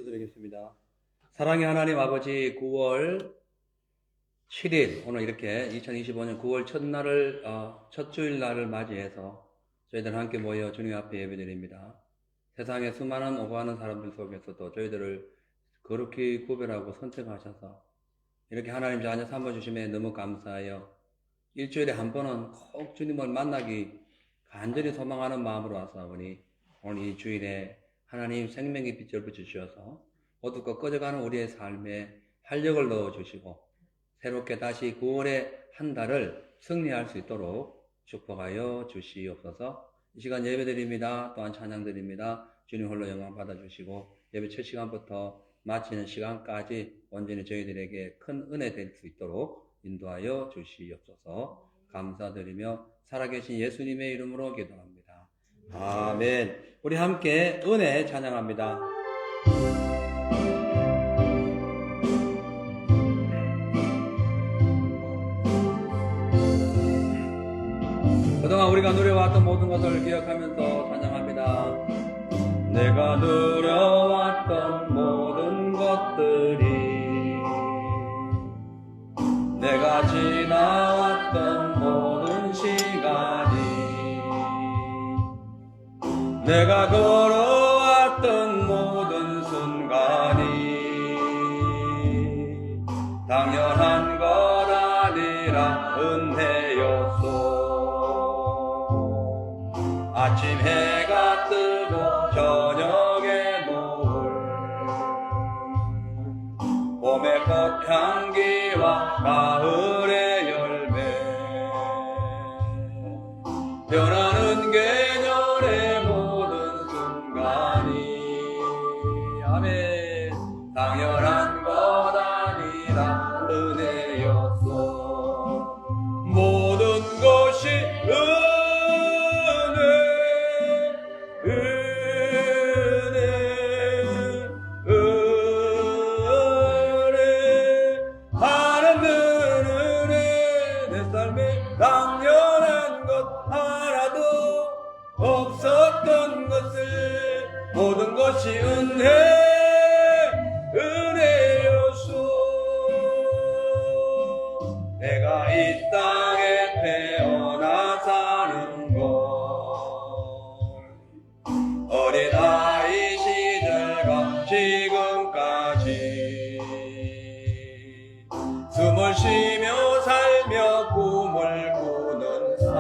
드리겠습니다. 사랑의 하나님 아버지, 9월 7일 오늘 이렇게 2025년 9월 첫날을 첫 주일 날을 맞이해서 저희들 함께 모여 주님 앞에 예배드립니다. 세상의 수많은 오가는 사람들 속에서도 저희들을 거룩히 구별하고 선택하셔서 이렇게 하나님 자녀 삼아주심에 너무 감사하여 일주일에 한 번은 꼭 주님을 만나기 간절히 소망하는 마음으로 왔사오니 오늘 이 주일에 하나님 생명의 빛을 비추셔서 어둡고 꺼져가는 우리의 삶에 활력을 넣어주시고 새롭게 다시 9월의 한 달을 승리할 수 있도록 축복하여 주시옵소서. 이 시간 예배드립니다. 또한 찬양드립니다. 주님 홀로 영광 받아주시고 예배 첫 시간부터 마치는 시간까지 온전히 저희들에게 큰 은혜 될 수 있도록 인도하여 주시옵소서. 감사드리며 살아계신 예수님의 이름으로 기도합니다. 아멘. 우리 함께 은혜 찬양합니다. 그동안 우리가 누려왔던 모든 것을 기억하면서 찬양합니다. 내가 누려왔던 모든 것들이, 내가 지나왔던 모든 시간이, 내가 걸어왔던 모든 순간이 당연한 것 아니라 은혜였소. 아침 해가 뜨고 저녁에 노을, 봄의 꽃향기와 가을의 열매, 변하는 계절의 모든 순간이 아멘 당연한 것 아니라 은혜였소. 모든 것이 당연한 것 하나도 없었던 것을 모든 것이 은혜였소. 내가 이 땅에 태어나 사는 것, 어린아이 시절과 지금까지 숨을 쉬며 살며 꿈을 꾸는 삶,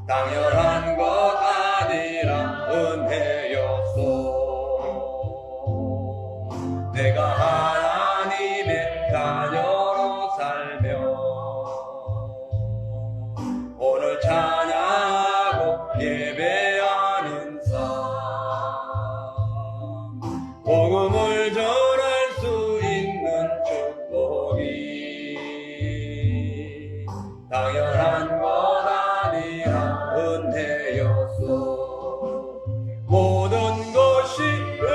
당연한 것 아니라 은혜였소. 내가 하나님의 자녀로 살며 오늘 찬양하고 예배하는 삶, 복음을 전할 수 있는 축복이 당연한 것 아니라 은혜였소. 모든 것이 은혜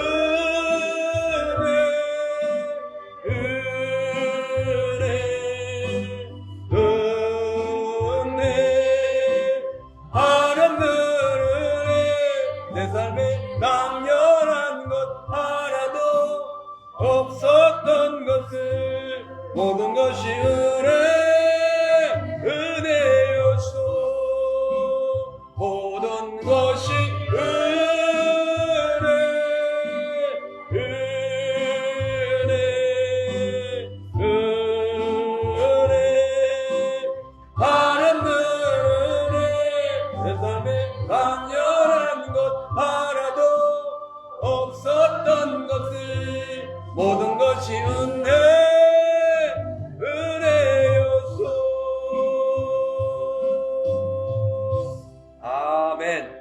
한없는 은혜. 내 삶에 당연한 것 하나도 없었던 것을 모든 것이 은혜였소. 모든 것이 은혜 한없는 은혜. 내 삶에 당연한 것 하나도 없었던 것을 모든 것이 은혜였소. 아멘.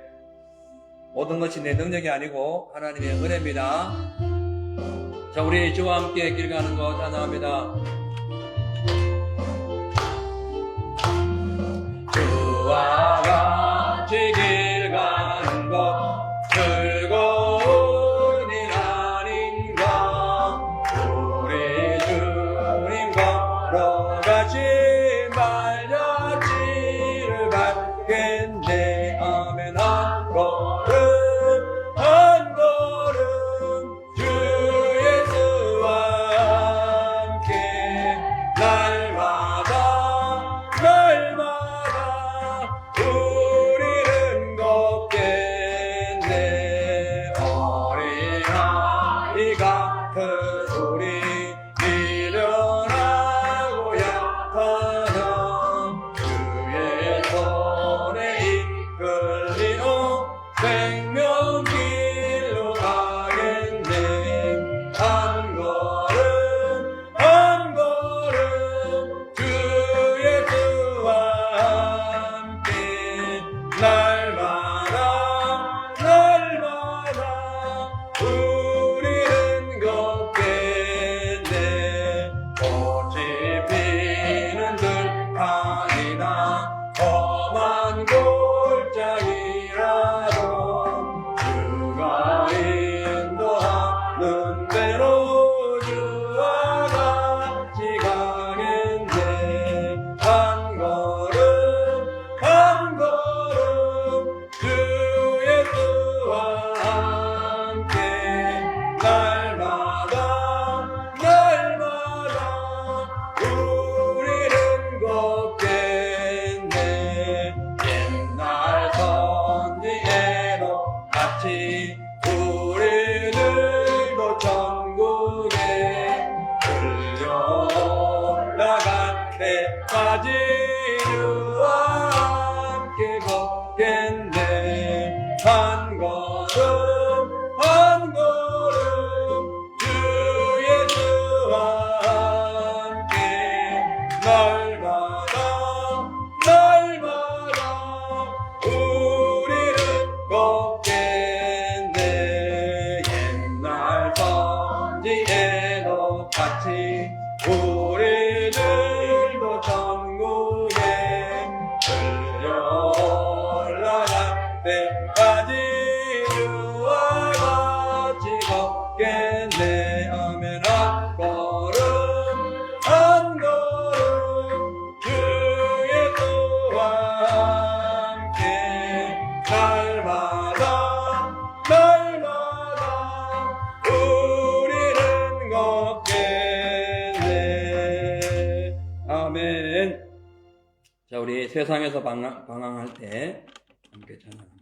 모든 것이 내 능력이 아니고 하나님의 은혜입니다. 자, 우리 주와 함께 길 가는 것 찬양합니다. 주와 같이 길 가는 것 즐거운 일 아닌가. 우리 주님 걸어가신 발자취를 밟겠네. 아멘. 한 걸음 한 걸음 우리는 걷겠네. 꽃이 피는 들판이나 험한 골짜기라도 주가 인도하는 대로 주와 같이 가겠네. 한 걸음 한 걸음 주 예수와 함께 날마다 우리는 걷겠네. 옛날 선지에도 같이 우리들도 천국에 끌려 올라갈 때까지 주와 함께 걷겠네. 한 걸음 한 걸음 주 예수와 함께 날마다 우리는 걷겠네. 옛날 선지에도 같이 우리들도 천국에 끌려 올라갈 때까지 주와 같이 걷겠네. 아멘. 한 걸음 한 걸음 주 예수와 함께 날마다 우리는 걷겠네. 아멘. 자, 우리 세상에서 방황할 때 함께 찬양합니다.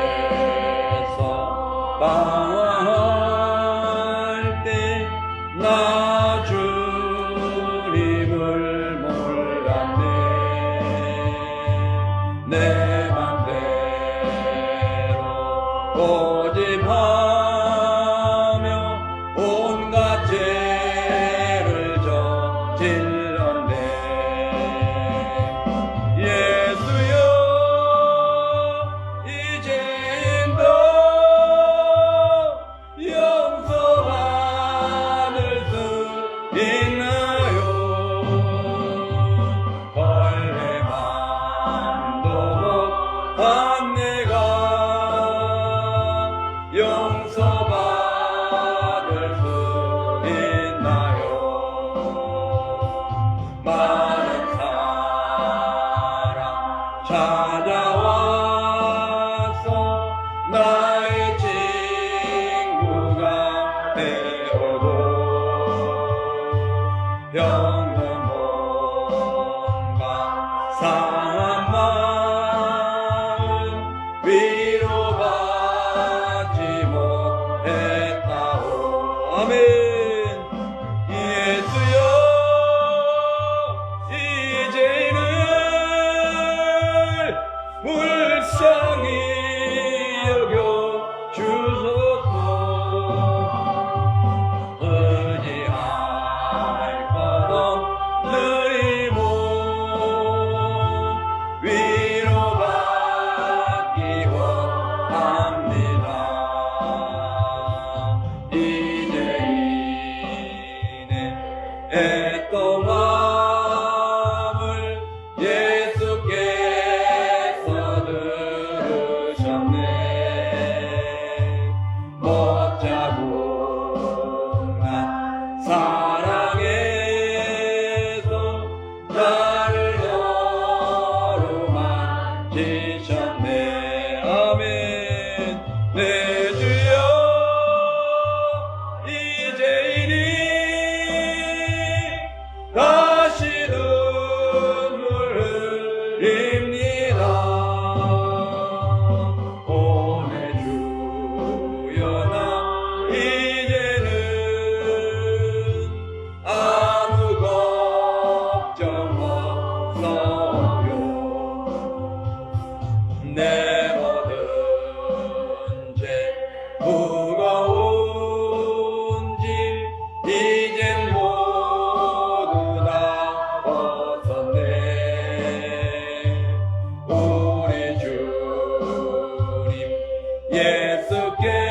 세상에서 방황할 때 나 주님을 몰랐네.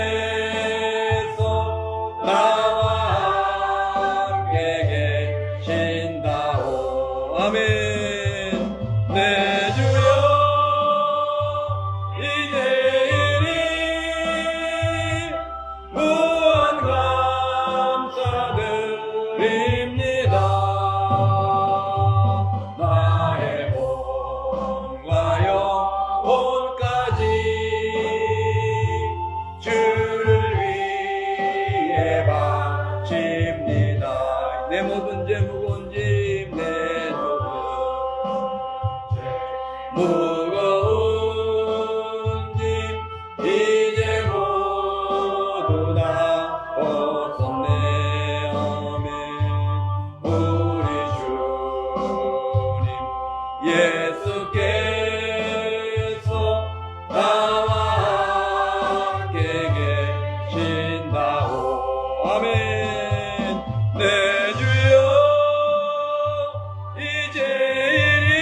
예수께서 나와 함께 계신다오. 아멘. 내 주여 이제 이리 무한 감사드립니다. 나의 몸과 영혼까지 주를 위해 바칩니다. 내 모든 죄 무거운 짐, 내 무거운 짐 이제 모두 다 벗었네. 아멘. 우리 주님 예수께서 나와 함께 계신다오. 아멘. 내 주여 이제 이리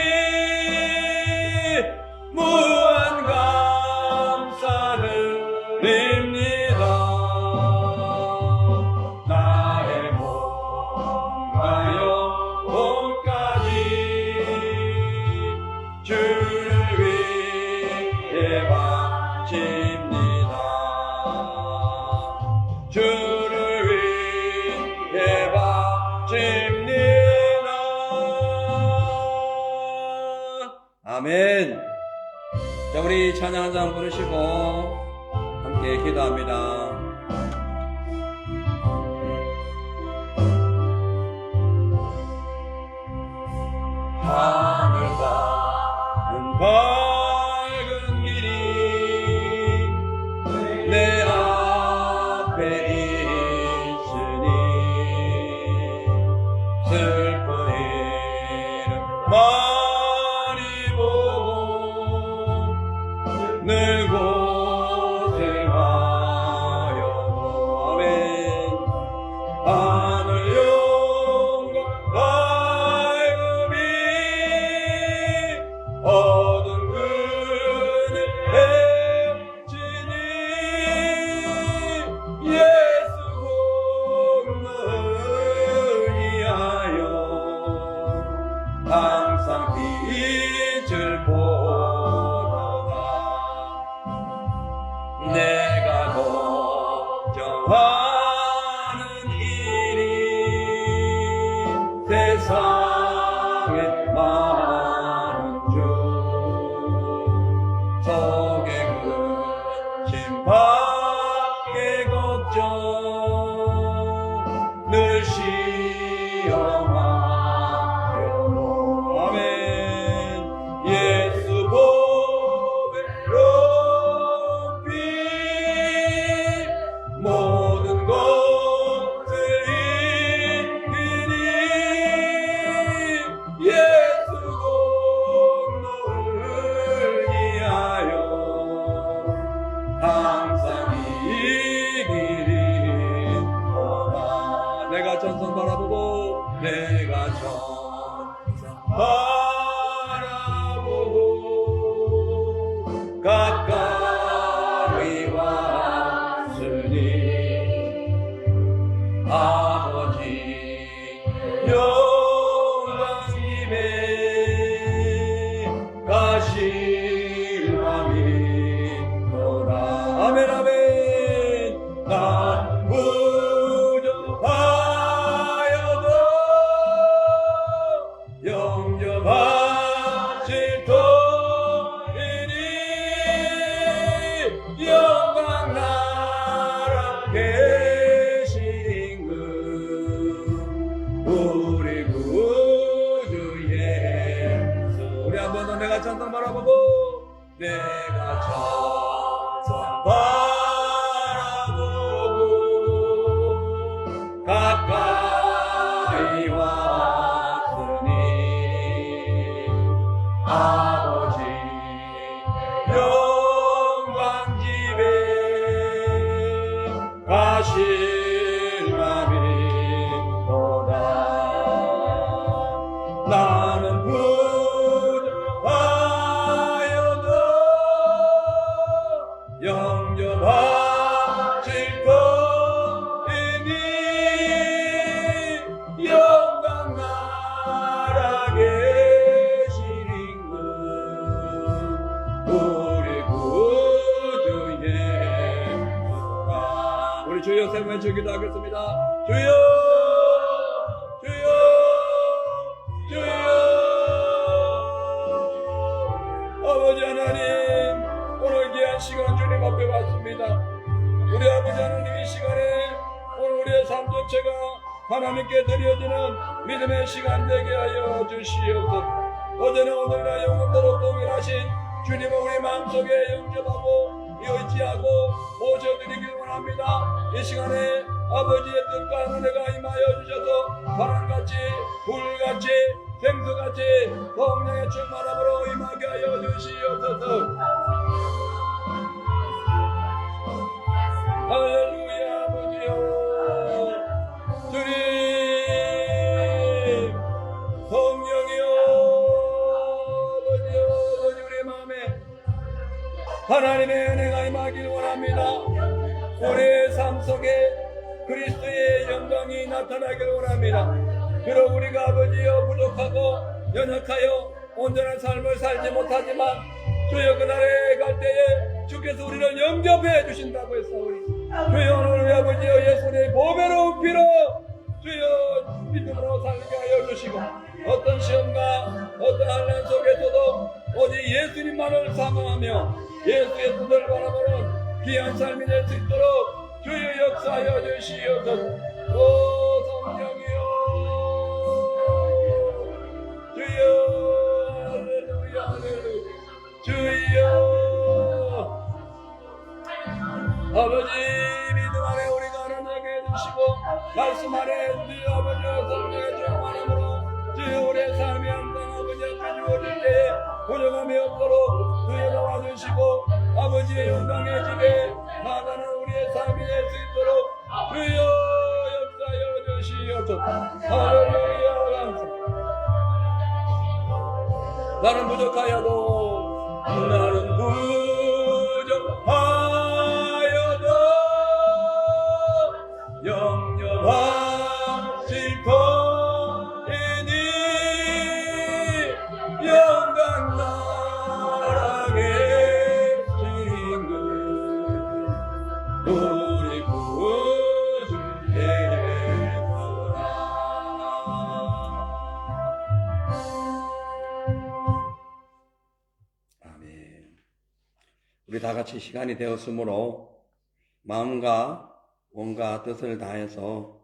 무한 감사드립니다. 나의 몸과 영혼까지 주를 위해 바칩니다. 주를 위해 바칩니다. 아멘. 자, 우리 찬양 한 장 부르시고 함께 기도합니다. 하늘 가는 밝은 길이 내 앞에 있으니 슬픈 일은 많이 보고 늘 고생하여도 아멘. 하늘 영광 밝음이 어두운 그늘 헤엄치니 예수 공로를 위하여 항상 빛을 보다가 내가 걱정하는 일이 세상에 많은 중 속에 근심 밖에 걱정 늘 시험하려고 아멘. 예수 보배 높이 모든 것을 이기니 예수 공로를 위하여 항상 이기리로다. 내가 전선 바라보고 내가 전선 바라보고 가까이 왔으니 아버지 영광 김에 가실 맘이노라. 아멘 아멘. 난 부족하여도 영접하실 터이니 영광 나라 계신 그 우리 구주 예수. 우리 한 번 더 내가 찬송 바라보고 내가 찬송 바라보고 가까이 왔으니 아버지 영광 집에 가실 맘이로다. 나는 부족하여도 영접하 주여 세 번 외치기도 하겠습니다. 주여 주여 주여. 아버지 하나님, 오늘 귀한 시간 주님 앞에 왔습니다. 우리 아버지 하나님, 이 시간에 오늘 우리의 삶 전체가 하나님께 드려지는 믿음의 시간 되게 하여 주시옵소서. 어제나 오늘이나 영원토록 동일하신 주님을 우리 마음속에 영접하고 의지하고 모셔드리길 원합니다. 이 시간에 아버지의 뜻과 은혜가 임하여 주셔서 바람같이 불같이 생수같이 성령의 충만함으로 임하게 하여 주시옵소서. 할렐루야. 아버지여, 주님 성령이여, 아버지여, 우리 마음에 하나님의 은혜가 임하길 원합니다. 우리의 삶 속에 그리스도의 영광이 나타나길 원합니다. 비록 우리가 아버지여 부족하고 연약하여 온전한 삶을 살지 못하지만 주여 그날에 갈 때에 주께서 우리를 영접해 주신다고 했사오니 주여 오늘 우리 아버지여 예수의 보배로운 피로 주여 믿음으로 살게 하여 주시고 어떤 시험과 어떤 환난 속에서도 오직 예수님만을 사모하며 예수의 뜻을 바라보는 귀한 삶이 될 수 있도록 주여 역사하여 주시옵소서. 오 성령이여, 주여 할렐루야 할렐루야. 주여 아버지, 믿음 안에 우리가 하나님께 해주시고 말씀 안에 주여 아버지와 성령의 충만함으로 주여 우리의 삶이 항상 아버지 앞에 주어질 때에 부족함이 없도록 주여 도와주시고 아버지의 영광의 집에 나가는 우리의 삶이 될 수 있도록 주여 역사하여 주시옵소서. 할렐루야. 감사합니다. 나는 부족하여도 나는 부족하여도 영접하실 터이니 영광 나라에 지는 우리 구주의 우리 다 같이 시간이 되었으므로 마음과 몸과 뜻을 다해서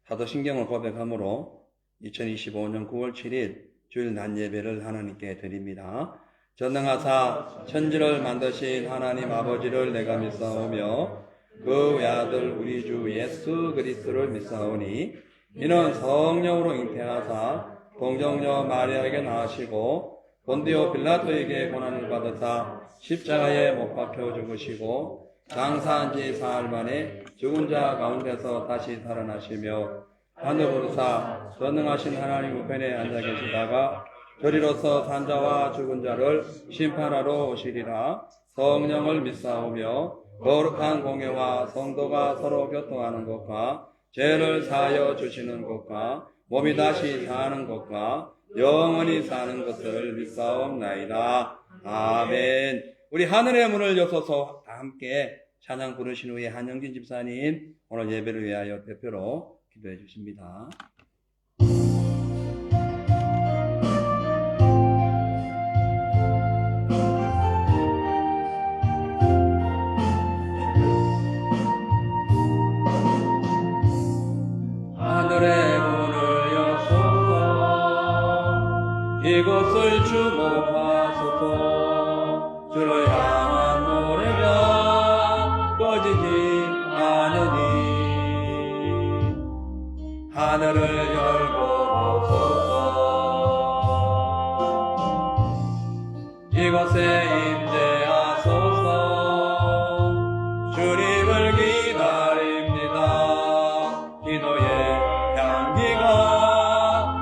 사도신경을 고백함으로 2025년 9월 7일 주일 낮 예배를 하나님께 드립니다. 전능하사 천지를 만드신 하나님 아버지를 내가 믿사오며 그 외아들 우리 주 예수 그리스도를 믿사오니 이는 성령으로 잉태하사 동정녀 마리아에게 낳으시고 본디오 빌라토에게 고난을 받으사 십자가에 못 박혀 죽으시고 장사한 지 사흘 만에 죽은 자 가운데서 다시 살아나시며 하늘 오르사 전능하신 하나님 우편에 앉아 계시다가 저리로서 산자와 죽은 자를 심판하러 오시리라. 성령을 믿사오며 거룩한 공예와 성도가 서로 교통하는 것과 죄를 사하여 주시는 것과 몸이 다시 사는 것과 영원히 사는 것을 믿사옵나이다. 아멘. 우리 하늘의 문을 여서서 다 함께 찬양 부르신 후에 한영진 집사님 오늘 예배를 위하여 대표로 기도해 주십니다. 하늘의 문을 여소서 이곳을 주목하소서. 주를 향한 노래가 꺼지지 않으니 하늘을 열고 보소서. 이곳에 임재하소서. 주님을 기다립니다. 기도의 향기가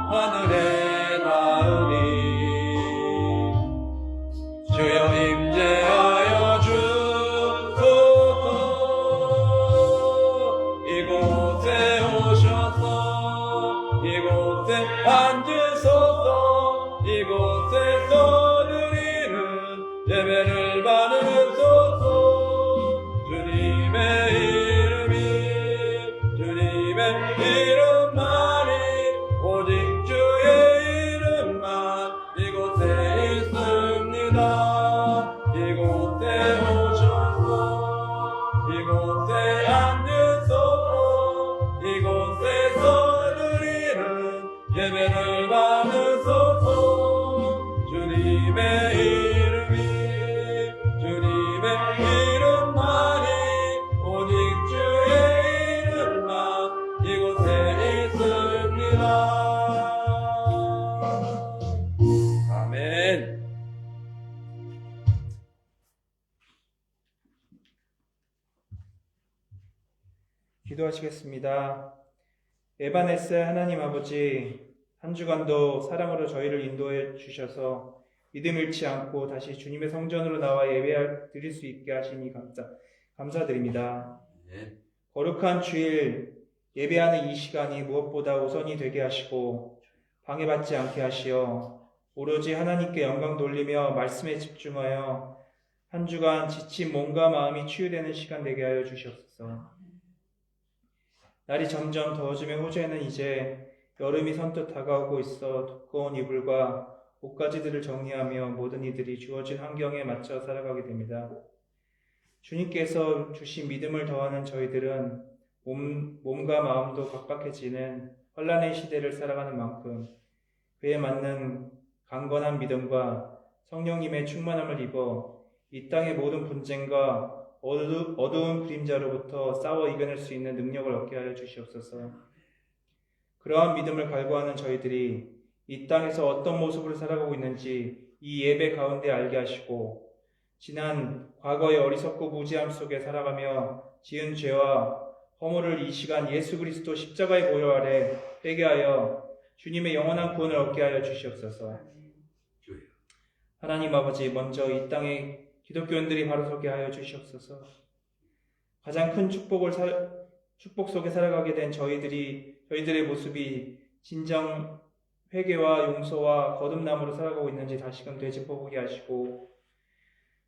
하늘에 닿으니 주여 임재하여 주소서. 이곳에 오셔서 이곳에 앉으소서 이곳에서 누리는 예배를 받으소서 주님의 이름만이 오직 주의 이름만 이곳에 있습니다. 아멘. 기도하시겠습니다. 에바네스의 하나님 아버지, 한 주간도 사랑으로 저희를 인도해 주셔서 믿음 잃지 않고 다시 주님의 성전으로 나와 예배 드릴 수 있게 하시니 감사드립니다. 네. 거룩한 주일 예배하는 이 시간이 무엇보다 우선이 되게 하시고 방해받지 않게 하시어 오로지 하나님께 영광 돌리며 말씀에 집중하여 한 주간 지친 몸과 마음이 치유되는 시간 되게 하여 주시옵소서. 날이 점점 더워지며 호주에는 이제 여름이 선뜻 다가오고 있어 두꺼운 이불과 옷가지들을 정리하며 모든 이들이 주어진 환경에 맞춰 살아가게 됩니다. 주님께서 주신 믿음을 더하는 저희들은 몸과 마음도 각박해지는 혼란의 시대를 살아가는 만큼 그에 맞는 강건한 믿음과 성령님의 충만함을 입어 이 땅의 모든 분쟁과 어두운 그림자로부터 싸워 이겨낼 수 있는 능력을 얻게 하여 주시옵소서. 그러한 믿음을 갈구하는 저희들이 이 땅에서 어떤 모습으로 살아가고 있는지 이 예배 가운데 알게 하시고 지난 과거의 어리석고 무지함 속에 살아가며 지은 죄와 허물을 이 시간 예수 그리스도 십자가의 보혈 아래 회개하여 주님의 영원한 구원을 얻게 하여 주시옵소서. 하나님 아버지, 먼저 이 땅의 기독교인들이 바로 서게 하여 주시옵소서. 가장 큰 축복 속에 살아가게 된 저희들의 모습이 진정 회개와 용서와 거듭남으로 살아가고 있는지 다시금 되짚어보게 하시고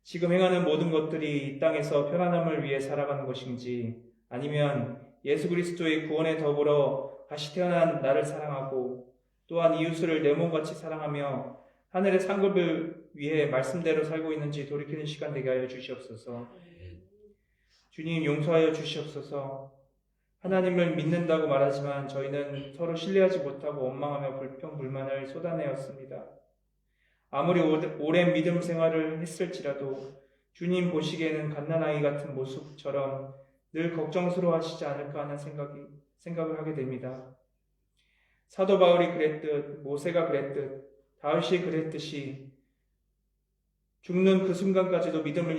지금 행하는 모든 것들이 이 땅에서 편안함을 위해 살아가는 것인지 아니면 예수 그리스도의 구원에 더불어 다시 태어난 나를 사랑하고 또한 이웃을 내 몸같이 사랑하며 하늘의 상급을 위해 말씀대로 살고 있는지 돌이키는 시간 되게 하여 주시옵소서. 주님 용서하여 주시옵소서. 하나님을 믿는다고 말하지만 저희는 서로 신뢰하지 못하고 원망하며 불평불만을 쏟아내었습니다. 아무리 오랜 믿음 생활을 했을지라도 주님 보시기에는 갓난아이 같은 모습처럼 늘 걱정스러워하시지 않을까 하는 생각을 하게 됩니다. 사도 바울이 그랬듯 모세가 그랬듯 다윗이 그랬듯이 죽는 그 순간까지도 믿음을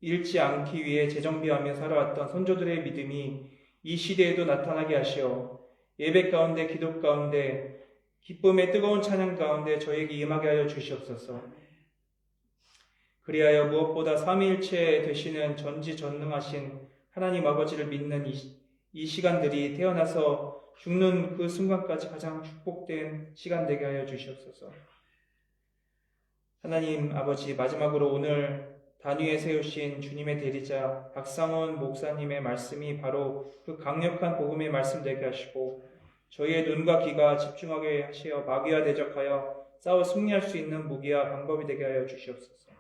잃지 않기 위해 재정비하며 살아왔던 선조들의 믿음이 이 시대에도 나타나게 하시어 예배 가운데 기도 가운데 기쁨의 뜨거운 찬양 가운데 저에게 임하게 하여 주시옵소서. 그리하여 무엇보다 삼위일체 되시는 전지전능하신 하나님 아버지를 믿는 이 시간들이 태어나서 죽는 그 순간까지 가장 축복된 시간 되게 하여 주시옵소서. 하나님 아버지, 마지막으로 오늘 단위에 세우신 주님의 대리자 박상원 목사님의 말씀이 바로 그 강력한 복음의 말씀 되게 하시고 저희의 눈과 귀가 집중하게 하시어 마귀와 대적하여 싸워 승리할 수 있는 무기와 방법이 되게 하여 주시옵소서.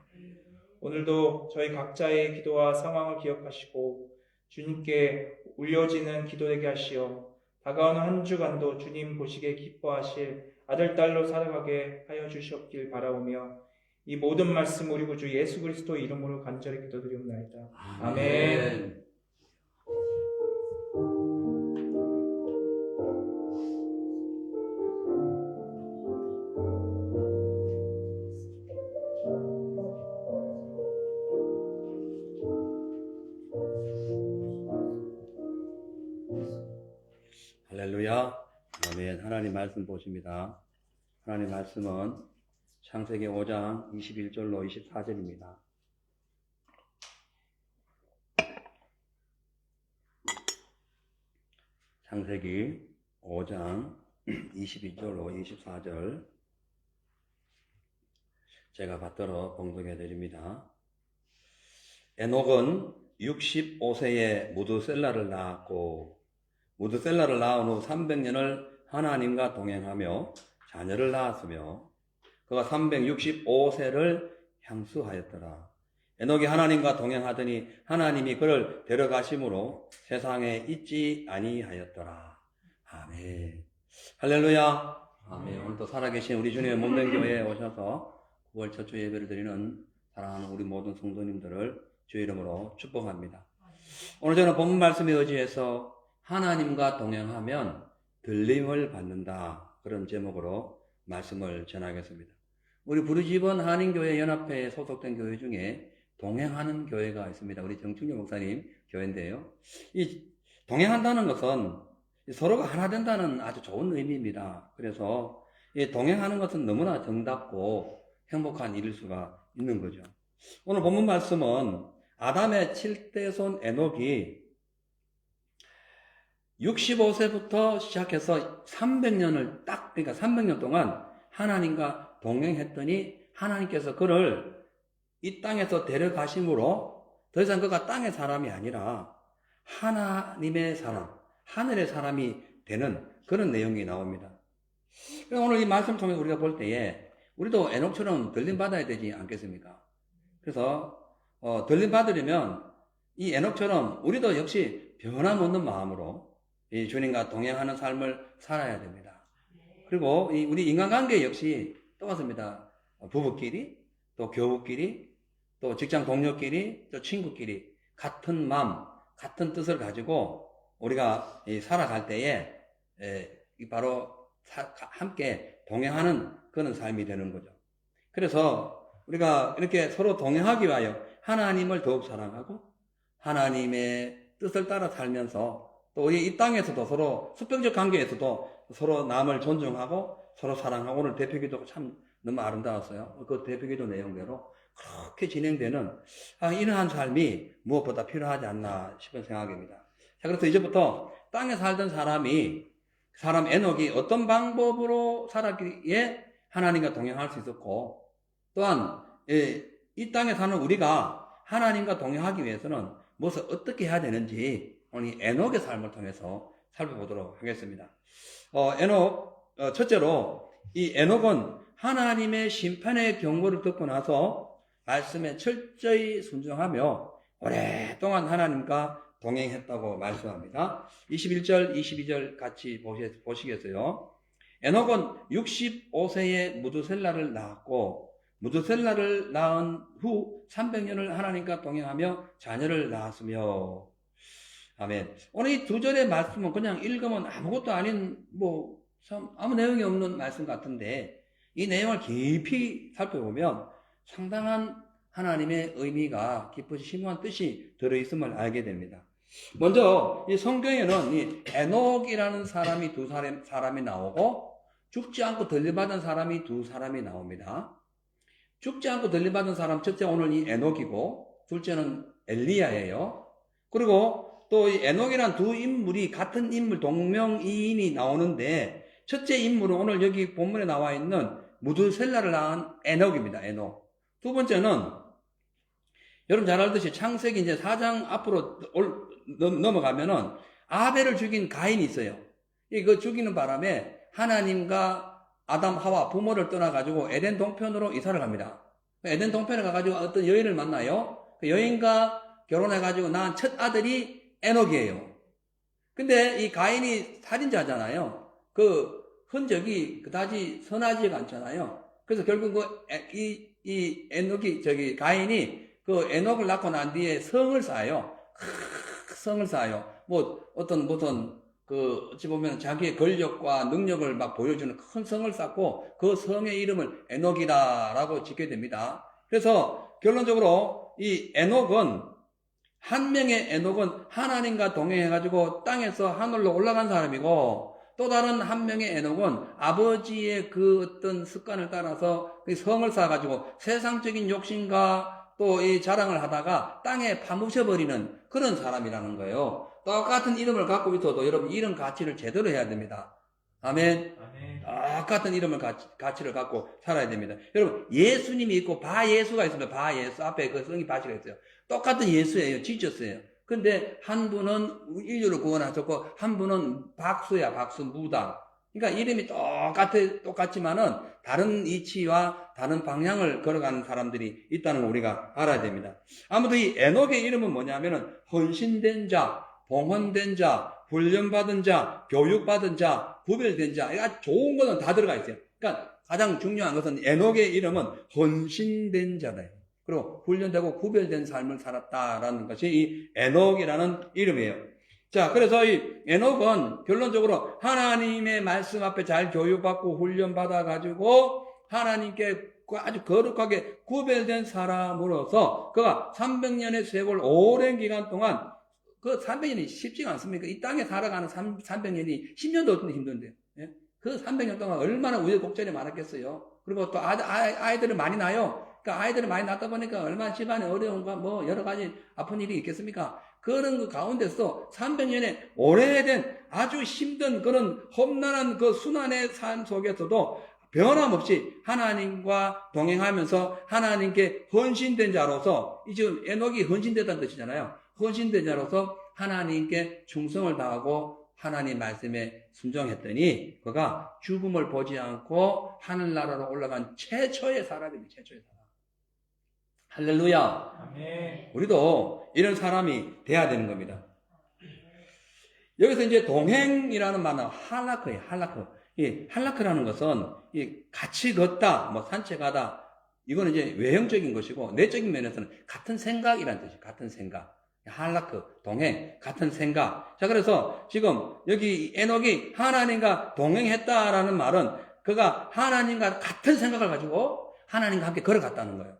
오늘도 저희 각자의 기도와 상황을 기억하시고 주님께 울려지는 기도 되게 하시어 다가오는 한 주간도 주님 보시기에 기뻐하실 아들, 딸로 살아가게 하여 주시옵길 바라오며 이 모든 말씀 우리 구주 예수 그리스도 이름으로 간절히 기도드리옵나이다. 아멘. 할렐루야. 아멘. 하나님 말씀 보십니다. 하나님 말씀은 창세기 5장 21절로 24절입니다. 창세기 5장 22절로 24절 제가 받들어 봉독해 드립니다. 에녹은 65세에 무드셀라를 낳았고 무드셀라를 낳은 후 300년을 하나님과 동행하며 자녀를 낳았으며 그가 365세를 향수하였더라. 에녹이 하나님과 동행하더니 하나님이 그를 데려가심으로 세상에 있지 아니하였더라. 아멘. 할렐루야. 아멘. 오늘도 살아계신 우리 주님의 몸된 교회에 오셔서 9월 첫 주 예배를 드리는 사랑하는 우리 모든 성도님들을 주의 이름으로 축복합니다. 오늘 저는 본문 말씀에 의지해서 하나님과 동행하면 들림을 받는다, 그런 제목으로 말씀을 전하겠습니다. 우리 부르지번 한인교회 연합회에 소속된 교회 중에 동행하는 교회가 있습니다. 우리 정충재 목사님 교회인데요. 이 동행한다는 것은 서로가 하나 된다는 아주 좋은 의미입니다. 그래서 이 동행하는 것은 너무나 정답고 행복한 일일 수가 있는 거죠. 오늘 본문 말씀은 아담의 7대 손 에녹이 65세부터 시작해서 300년을 그러니까 300년 동안 하나님과 동행했더니 하나님께서 그를 이 땅에서 데려가심으로 더 이상 그가 땅의 사람이 아니라 하나님의 사람, 하늘의 사람이 되는 그런 내용이 나옵니다. 오늘 이 말씀 통해서 우리가 볼 때에 우리도 에녹처럼 들림받아야 되지 않겠습니까? 그래서 들림받으려면 이 에녹처럼 우리도 역시 변함없는 마음으로 이 주님과 동행하는 삶을 살아야 됩니다. 그리고 우리 인간관계 역시 똑같습니다. 부부끼리, 또 교우끼리, 또 직장 동료끼리, 또 친구끼리 같은 마음, 같은 뜻을 가지고 우리가 살아갈 때에 바로 함께 동행하는 그런 삶이 되는 거죠. 그래서 우리가 이렇게 서로 동행하기 위하여 하나님을 더욱 사랑하고 하나님의 뜻을 따라 살면서 또 우리 이 땅에서도 서로 수평적 관계에서도 서로 남을 존중하고 서로 사랑하고, 오늘 대표기도가 참 너무 아름다웠어요. 그 대표기도 내용대로 그렇게 진행되는 이러한 삶이 무엇보다 필요하지 않나 싶은 생각입니다. 자, 그래서 이제부터 땅에 살던 사람 에녹이 어떤 방법으로 살았기에 하나님과 동행할 수 있었고, 또한 이 땅에 사는 우리가 하나님과 동행하기 위해서는 무엇을 어떻게 해야 되는지 오늘 이 에녹의 삶을 통해서 살펴보도록 하겠습니다. 첫째로 이 에녹은 하나님의 심판의 경고를 듣고 나서 말씀에 철저히 순종하며 오랫동안 하나님과 동행했다고 말씀합니다. 21절, 22절 같이 보시겠어요? 에녹은 65세에 무두셀라를 낳았고, 무두셀라를 낳은 후 300년을 하나님과 동행하며 자녀를 낳았으며. 아멘. 오늘 이 두 절의 말씀은 그냥 읽으면 아무것도 아닌 참 아무 내용이 없는 말씀 같은데, 이 내용을 깊이 살펴보면 상당한 하나님의 의미가 깊이 심오한 뜻이 들어있음을 알게 됩니다. 먼저 이 성경에는 이 에녹이라는 사람이 두 사람이 나오고, 죽지 않고 들림받은 사람이 두 사람이 나옵니다. 죽지 않고 들림받은 사람, 첫째 오늘 이 에녹이고, 둘째는 엘리야예요. 그리고 또 이 에녹이란 두 인물이 같은 인물, 동명이인이 나오는데, 첫째 인물은 오늘 여기 본문에 나와 있는 무두셀라를 낳은 에녹입니다. 에녹. 두 번째는 여러분 잘 알듯이 창세기 이제 4장 앞으로 넘어가면은 아벨을 죽인 가인이 있어요. 이거 죽이는 바람에 하나님과 아담, 하와 부모를 떠나가지고 에덴 동편으로 이사를 갑니다. 에덴 동편에 가가지고 어떤 여인을 만나요. 그 여인과 결혼해가지고 낳은 첫 아들이 에녹이에요. 근데 이 가인이 살인자잖아요. 그 흔적이 그다지 선하지가 않잖아요. 그래서 결국 이 에녹이, 가인이 그 에녹을 낳고 난 뒤에 성을 쌓아요. 성을 쌓아요. 어찌 보면 자기의 권력과 능력을 막 보여주는 큰 성을 쌓고 그 성의 이름을 에녹이다라고 짓게 됩니다. 그래서 결론적으로 이 에녹은, 한 명의 에녹은 하나님과 동행해가지고 땅에서 하늘로 올라간 사람이고, 또 다른 한 명의 에녹은 아버지의 그 어떤 습관을 따라서 성을 쌓아가지고 세상적인 욕심과 또 이 자랑을 하다가 땅에 파묻혀버리는 그런 사람이라는 거예요. 똑같은 이름을 갖고 있어도 여러분 이름 가치를 제대로 해야 됩니다. 아멘. 똑같은 이름을 가치를 갖고 살아야 됩니다. 여러분 예수님이 있고 바예수가 있습니다. 바예수 앞에 그 성이 바시가 있어요. 똑같은 예수예요. 지쳤어요. 근데 한 분은 인류를 구원하셨고 한 분은 박수야, 박수, 무당. 그러니까 이름이 똑같지만은 다른 이치와 다른 방향을 걸어가는 사람들이 있다는 걸 우리가 알아야 됩니다. 아무튼 이 에녹의 이름은 뭐냐면은 헌신된 자, 봉헌된 자, 훈련받은 자, 교육받은 자, 구별된 자, 이거 좋은 거는 다 들어가 있어요. 그러니까 가장 중요한 것은 에녹의 이름은 헌신된 자다. 그리고 훈련되고 구별된 삶을 살았다라는 것이 이 에녹이라는 이름이에요. 자, 그래서 이 에녹은 결론적으로 하나님의 말씀 앞에 잘 교육받고 훈련받아가지고 하나님께 아주 거룩하게 구별된 사람으로서 그가 300년의 세월 오랜 기간 동안 그 300년이 쉽지가 않습니까? 이 땅에 살아가는 300년이 10년도 어떤데 힘든데요. 예? 그 300년 동안 얼마나 우여곡절이 많았겠어요. 그리고 또 아이들을 많이 낳아요. 그러니까 아이들을 많이 낳다 보니까 얼마나 집안에 어려움과 뭐 여러 가지 아픈 일이 있겠습니까? 그런 그 가운데서 300년의 오래된 아주 힘든 그런 험난한 그 순환의 삶 속에서도 변함없이 하나님과 동행하면서 하나님께 헌신된 자로서, 이 지금 에녹이 헌신되다는 뜻이잖아요. 헌신된 자로서 하나님께 충성을 다하고 하나님 말씀에 순종했더니 그가 죽음을 보지 않고 하늘나라로 올라간 최초의 사람입니다. 최초의 사람. 할렐루야. 아멘. 우리도 이런 사람이 돼야 되는 겁니다. 여기서 이제 동행이라는 말은 할라크예요. 할라크. 이 할라크라는 것은 이 같이 걷다, 뭐 산책하다. 이거는 이제 외형적인 것이고 내적인 면에서는 같은 생각이라는 뜻이에요. 같은 생각. 할라크, 동행, 같은 생각. 자, 그래서 지금 여기 에녹이 하나님과 동행했다라는 말은 그가 하나님과 같은 생각을 가지고 하나님과 함께 걸어갔다는 거예요.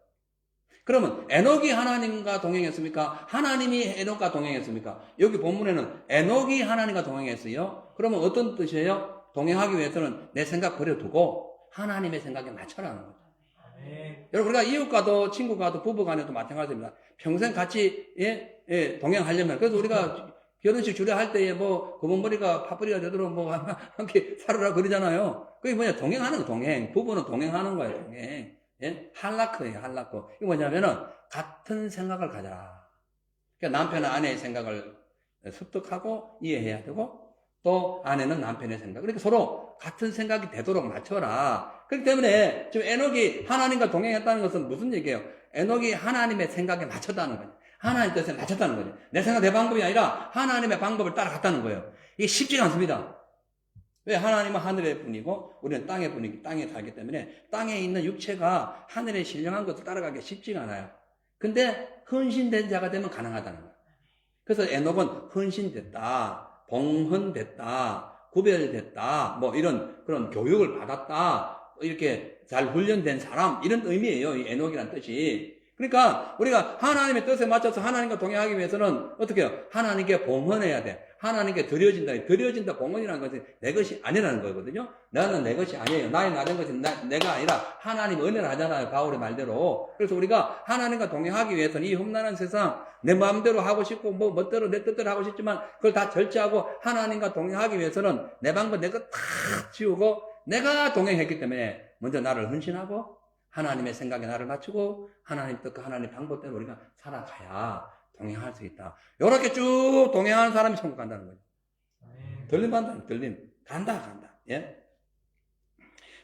그러면 에녹이 하나님과 동행했습니까? 하나님이 에녹과 동행했습니까? 여기 본문에는 에녹이 하나님과 동행했어요. 그러면 어떤 뜻이에요? 동행하기 위해서는 내 생각 버려두고 하나님의 생각에 맞춰라는 거죠. 아멘. 여러분, 우리가 이웃과도 친구과도 부부간에도 마찬가지입니다. 평생 같이 동행하려면, 그래서 우리가 결혼식 주례할 때에 뭐 검은머리가 파뿌리가 되도록 뭐 함께 살아라 그러잖아요. 그게 뭐냐? 동행하는 거, 동행. 부부는 동행하는 거예요, 동행. 예? 할라크예요, 할라크. 이게 뭐냐면은 같은 생각을 가져라. 그러니까 남편은 아내의 생각을 습득하고 이해해야 되고 또 아내는 남편의 생각. 그러니까 서로 같은 생각이 되도록 맞춰라. 그렇기 때문에 지금 에녹이 하나님과 동행했다는 것은 무슨 얘기예요? 에녹이 하나님의 생각에 맞췄다는 거예요. 하나님 뜻에 맞췄다는 거죠. 내 생각, 내 방법이 아니라 하나님의 방법을 따라갔다는 거예요. 이게 쉽지가 않습니다. 왜? 하나님은 하늘의 분이고 우리는 땅의 분이기, 땅에 살기 때문에 땅에 있는 육체가 하늘의 신령한 것을 따라가기 쉽지가 않아요. 근데 헌신된 자가 되면 가능하다는 거예요. 그래서 에녹은 헌신됐다, 봉헌됐다, 구별됐다, 뭐 이런 그런 교육을 받았다, 이렇게 잘 훈련된 사람, 이런 의미예요. 이 에녹이라는 뜻이. 그러니까 우리가 하나님의 뜻에 맞춰서 하나님과 동행하기 위해서는 어떻게 해요? 하나님께 봉헌해야 돼. 하나님께 드려진다, 봉헌이라는 것은 내 것이 아니라는 거거든요. 나는 내 것이 아니에요. 나의 나된 것이 내가 아니라 하나님 은혜를 하잖아요. 바울의 말대로. 그래서 우리가 하나님과 동행하기 위해서는 이 험난한 세상 내 마음대로 하고 싶고 뭐 멋대로 내 뜻대로 하고 싶지만 그걸 다 절제하고 하나님과 동행하기 위해서는 내 방법 내 것 다 지우고 내가 동행했기 때문에 먼저 나를 헌신하고 하나님의 생각에 나를 맞추고 하나님 뜻과 하나님 방법대로 우리가 살아가야 동행할 수 있다. 이렇게 쭉 동행하는 사람이 천국 간다는 거죠. 들림 간다, 들림. 간다. 예?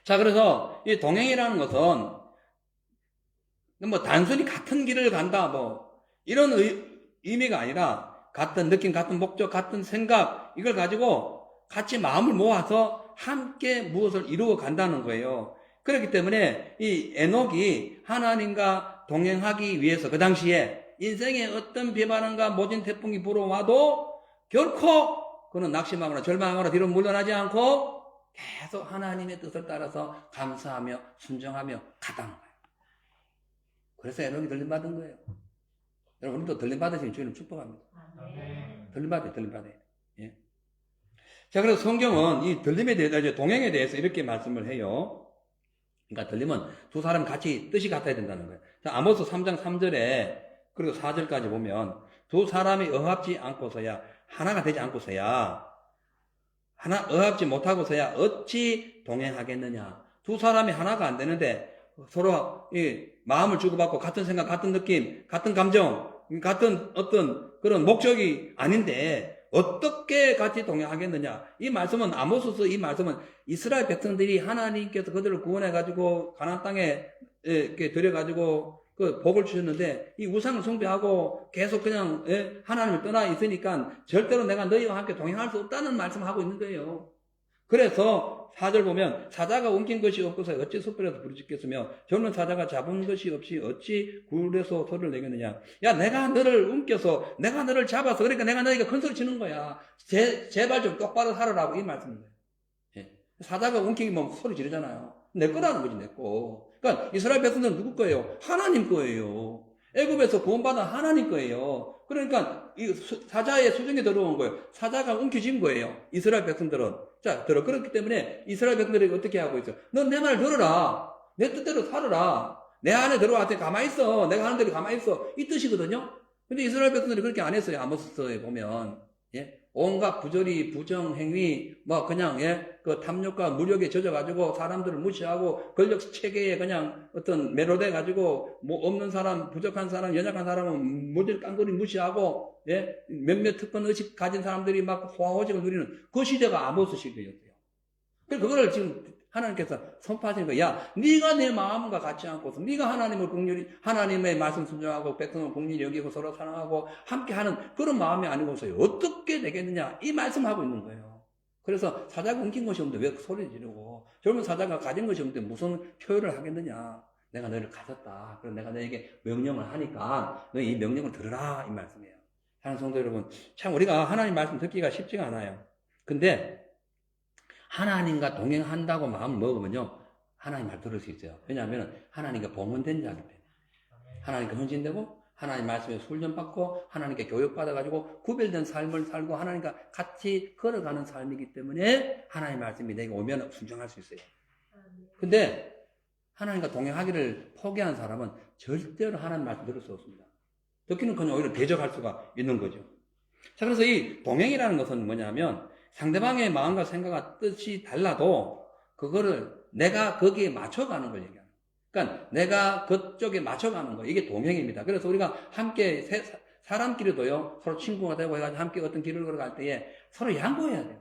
자, 그래서 이 동행이라는 것은 뭐 단순히 같은 길을 간다, 뭐 이런 의미가 아니라 같은 느낌, 같은 목적, 같은 생각 이걸 가지고 같이 마음을 모아서 함께 무엇을 이루어 간다는 거예요. 그렇기 때문에 이 에녹이 하나님과 동행하기 위해서 그 당시에 인생에 어떤 비바람과 모진 태풍이 불어와도 결코 그는 낙심하거나 절망하거나 뒤로 물러나지 않고 계속 하나님의 뜻을 따라서 감사하며 순종하며 가다는 거예요. 그래서 에녹이 들림받은 거예요. 여러분, 우리도 들림받으시면 주님을 축복합니다. 들림받아요. 예. 자, 그래서 성경은 이 들림에 대해서, 동행에 대해서 이렇게 말씀을 해요. 그러니까 들림은 두 사람이 같이 뜻이 같아야 된다는 거예요. 자, 아모스 3장 3절에 그리고 4절까지 보면 두 사람이 어합지 않고서야, 하나가 되지 않고서야, 어합지 못하고서야 어찌 동행하겠느냐. 두 사람이 하나가 안 되는데 서로 이 마음을 주고받고 같은 생각, 같은 느낌, 같은 감정, 같은 어떤 그런 목적이 아닌데 어떻게 같이 동행하겠느냐? 이 말씀은 아모스서 이 말씀은 이스라엘 백성들이 하나님께서 그들을 구원해가지고 가나안 땅에 이렇게 들여가지고 그 복을 주셨는데 이 우상을 숭배하고 계속 그냥 하나님을 떠나 있으니까 절대로 내가 너희와 함께 동행할 수 없다는 말씀을 하고 있는 거예요. 그래서 4절 보면 사자가 옮긴 것이 없고서 어찌 숯불에서 부르짖겠으며 젊은 사자가 잡은 것이 없이 어찌 굴에서 소리를 내겠느냐. 야, 내가 너를 옮겨서 내가 너를 잡아서 그러니까 내가 너희가 큰 소리 치는 거야. 제발 좀 똑바로 살아라고 이 말씀입니다. 사자가 옮기면 소리 지르잖아요. 내 거라는 거지, 내 거. 그러니까 이스라엘 백성들은 누구 거예요? 하나님 거예요. 애굽에서 구원받은 하나님 거예요. 그러니까 이 사자의 수중에 들어온 거예요. 사자가 옮겨진 거예요. 이스라엘 백성들은. 자, 그렇기 때문에 이스라엘 백성들이 어떻게 하고 있어요? 넌 내 말을 들어라. 내 뜻대로 살아라. 내 안에 들어왔더니 가만히 있어. 내가 하는 대로 가만히 있어. 이 뜻이거든요. 근데 이스라엘 백성들이 그렇게 안 했어요. 아모스서에 보면. 온갖 부조리, 부정, 행위, 그냥, 그 탐욕과 무력에 젖어가지고 사람들을 무시하고 권력 체계에 그냥 어떤 매료돼가지고 없는 사람, 부족한 사람, 연약한 사람은 모질 깡그리 무시하고, 몇몇 특권 의식 가진 사람들이 막 호화호직을 누리는 그 시대가 아모스 시대였어요. 그래서 그거를 지금 하나님께서 선포하시는 거야. 야, 네가 내 마음과 같이 않고서 네가 하나님을 긍휼히 하나님의 말씀 순종하고 백성을 긍휼히 여기고 서로 사랑하고 함께하는 그런 마음이 아니고서 어떻게 되겠느냐 이 말씀하고 있는 거예요. 그래서 사자가 옮긴 것이 없는데 왜 소리 지르고 젊은 사자가 가진 것이 없는데 무슨 표현을 하겠느냐. 내가 너희를 가졌다. 그래서 내가 너에게 명령을 하니까 너희 이 명령을 들으라 이 말씀이에요. 하나님 성도 여러분, 참 우리가 하나님 말씀 듣기가 쉽지가 않아요. 근데 하나님과 동행한다고 마음 먹으면요, 하나님 말 들을 수 있어요. 왜냐하면 하나님과 봉헌된 자기 때문에. 하나님께 헌신되고, 하나님 말씀에 훈련받고, 하나님께 교육받아가지고, 구별된 삶을 살고, 하나님과 같이 걸어가는 삶이기 때문에, 하나님 말씀이 내게 오면 순종할 수 있어요. 근데, 하나님과 동행하기를 포기한 사람은 절대로 하나님 말씀 들을 수 없습니다. 듣기는 그냥 오히려 대적할 수가 있는 거죠. 자, 그래서 이 동행이라는 것은 뭐냐면, 상대방의 마음과 생각과 뜻이 달라도 그거를 내가 거기에 맞춰가는 걸 얘기하는 거예요. 그러니까 내가 그쪽에 맞춰가는 거예요. 이게 동행입니다. 그래서 우리가 함께 사람끼리도요 서로 친구가 되고 해가지고 함께 어떤 길을 걸어갈 때에 서로 양보해야 돼요.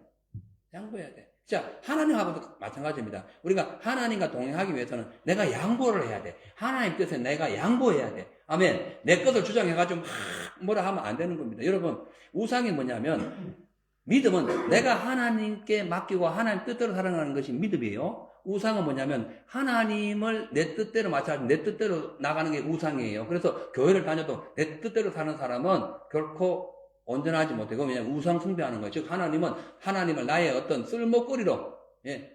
양보해야 돼. 자, 하나님하고도 마찬가지입니다. 우리가 하나님과 동행하기 위해서는 내가 양보를 해야 돼. 하나님 뜻에 내가 양보해야 돼. 아멘. 내 것을 주장해가지고 막 뭐라 하면 안 되는 겁니다. 여러분, 우상이 뭐냐면 믿음은 내가 하나님께 맡기고 하나님 뜻대로 살아가는 것이 믿음이에요. 우상은 뭐냐면 하나님을 내 뜻대로 맞춰가지고 내 뜻대로 나가는 게 우상이에요. 그래서 교회를 다녀도 내 뜻대로 사는 사람은 결코 온전하지 못하고 그냥 우상 숭배하는 거예요. 즉 하나님을 나의 어떤 쓸모거리로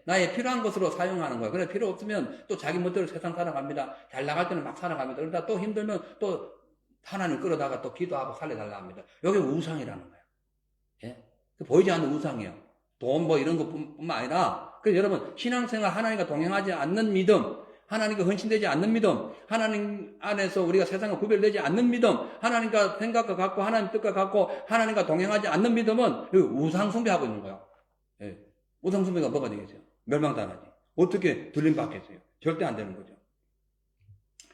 나의 필요한 것으로 사용하는 거예요. 그래 필요 없으면 또 자기 멋대로 세상 살아갑니다. 잘 나갈 때는 막 살아갑니다. 그러다 또 힘들면 또 하나님 끌어다가 또 기도하고 살려달라 합니다. 여기 우상이라는 거예요. 보이지 않는 우상이에요. 돈 이런 것뿐만 아니라 그래서 여러분 신앙생활 하나님과 동행하지 않는 믿음, 하나님과 헌신되지 않는 믿음, 하나님 안에서 우리가 세상과 구별되지 않는 믿음, 하나님과 생각과 같고 하나님 뜻과 같고 하나님과 동행하지 않는 믿음은 우상 숭배하고 있는 거예요. 우상 숭배가 뭐가 되겠어요? 멸망당하지. 어떻게 들림받겠어요? 절대 안 되는 거죠.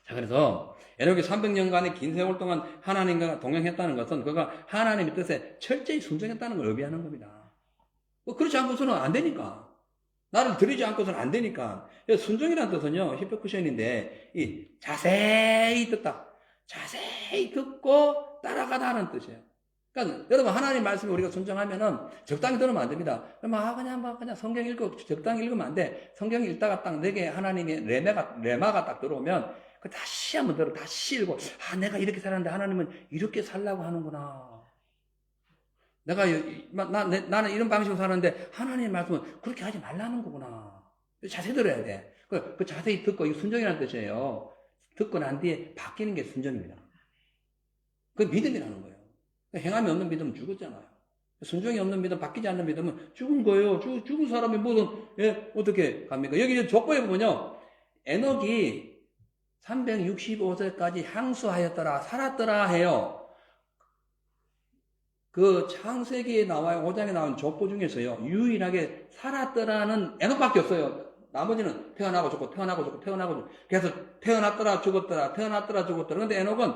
자, 그래서 에녹이 300년간의 긴 세월 동안 하나님과 동행했다는 것은 그가 하나님의 뜻에 철저히 순종했다는 걸 의미하는 겁니다. 그렇지 않고서는 안 되니까. 나를 들이지 않고서는 안 되니까. 순종이라는 뜻은요, 히포쿠션인데, 이 자세히 듣다. 자세히 듣고 따라가다는 뜻이에요. 그러니까 여러분 하나님 말씀에 우리가 순종하면은 적당히 들으면 안 됩니다. 그냥 성경 읽고 적당히 읽으면 안 돼. 성경 읽다가 딱 내게 하나님의 레마가 딱 들어오면 그 다시 한번 들어 다시 읽고 내가 이렇게 살았는데 하나님은 이렇게 살라고 하는구나. 나는 이런 방식으로 사는데 하나님의 말씀은 그렇게 하지 말라는 거구나. 자세히 들어야 돼. 그 자세히 듣고 이거 순종이라는 뜻이에요. 듣고 난 뒤에 바뀌는 게 순종입니다. 그 믿음이라는 거예요. 행함이 없는 믿음은 죽었잖아요. 순종이 없는 믿음, 바뀌지 않는 믿음은 죽은 거예요. 죽은 사람이 어떻게 갑니까? 여기 족보에 보면요. 에녹이 365세까지 향수하였더라, 살았더라 해요. 그 창세기에 나와요. 5장에 나온 족보 중에서요. 유일하게 살았더라는 에녹밖에 없어요. 나머지는 태어나고 죽고, 태어나고 죽고, 태어나고 죽고. 그래서 태어났더라, 죽었더라, 태어났더라, 죽었더라. 근데 에녹은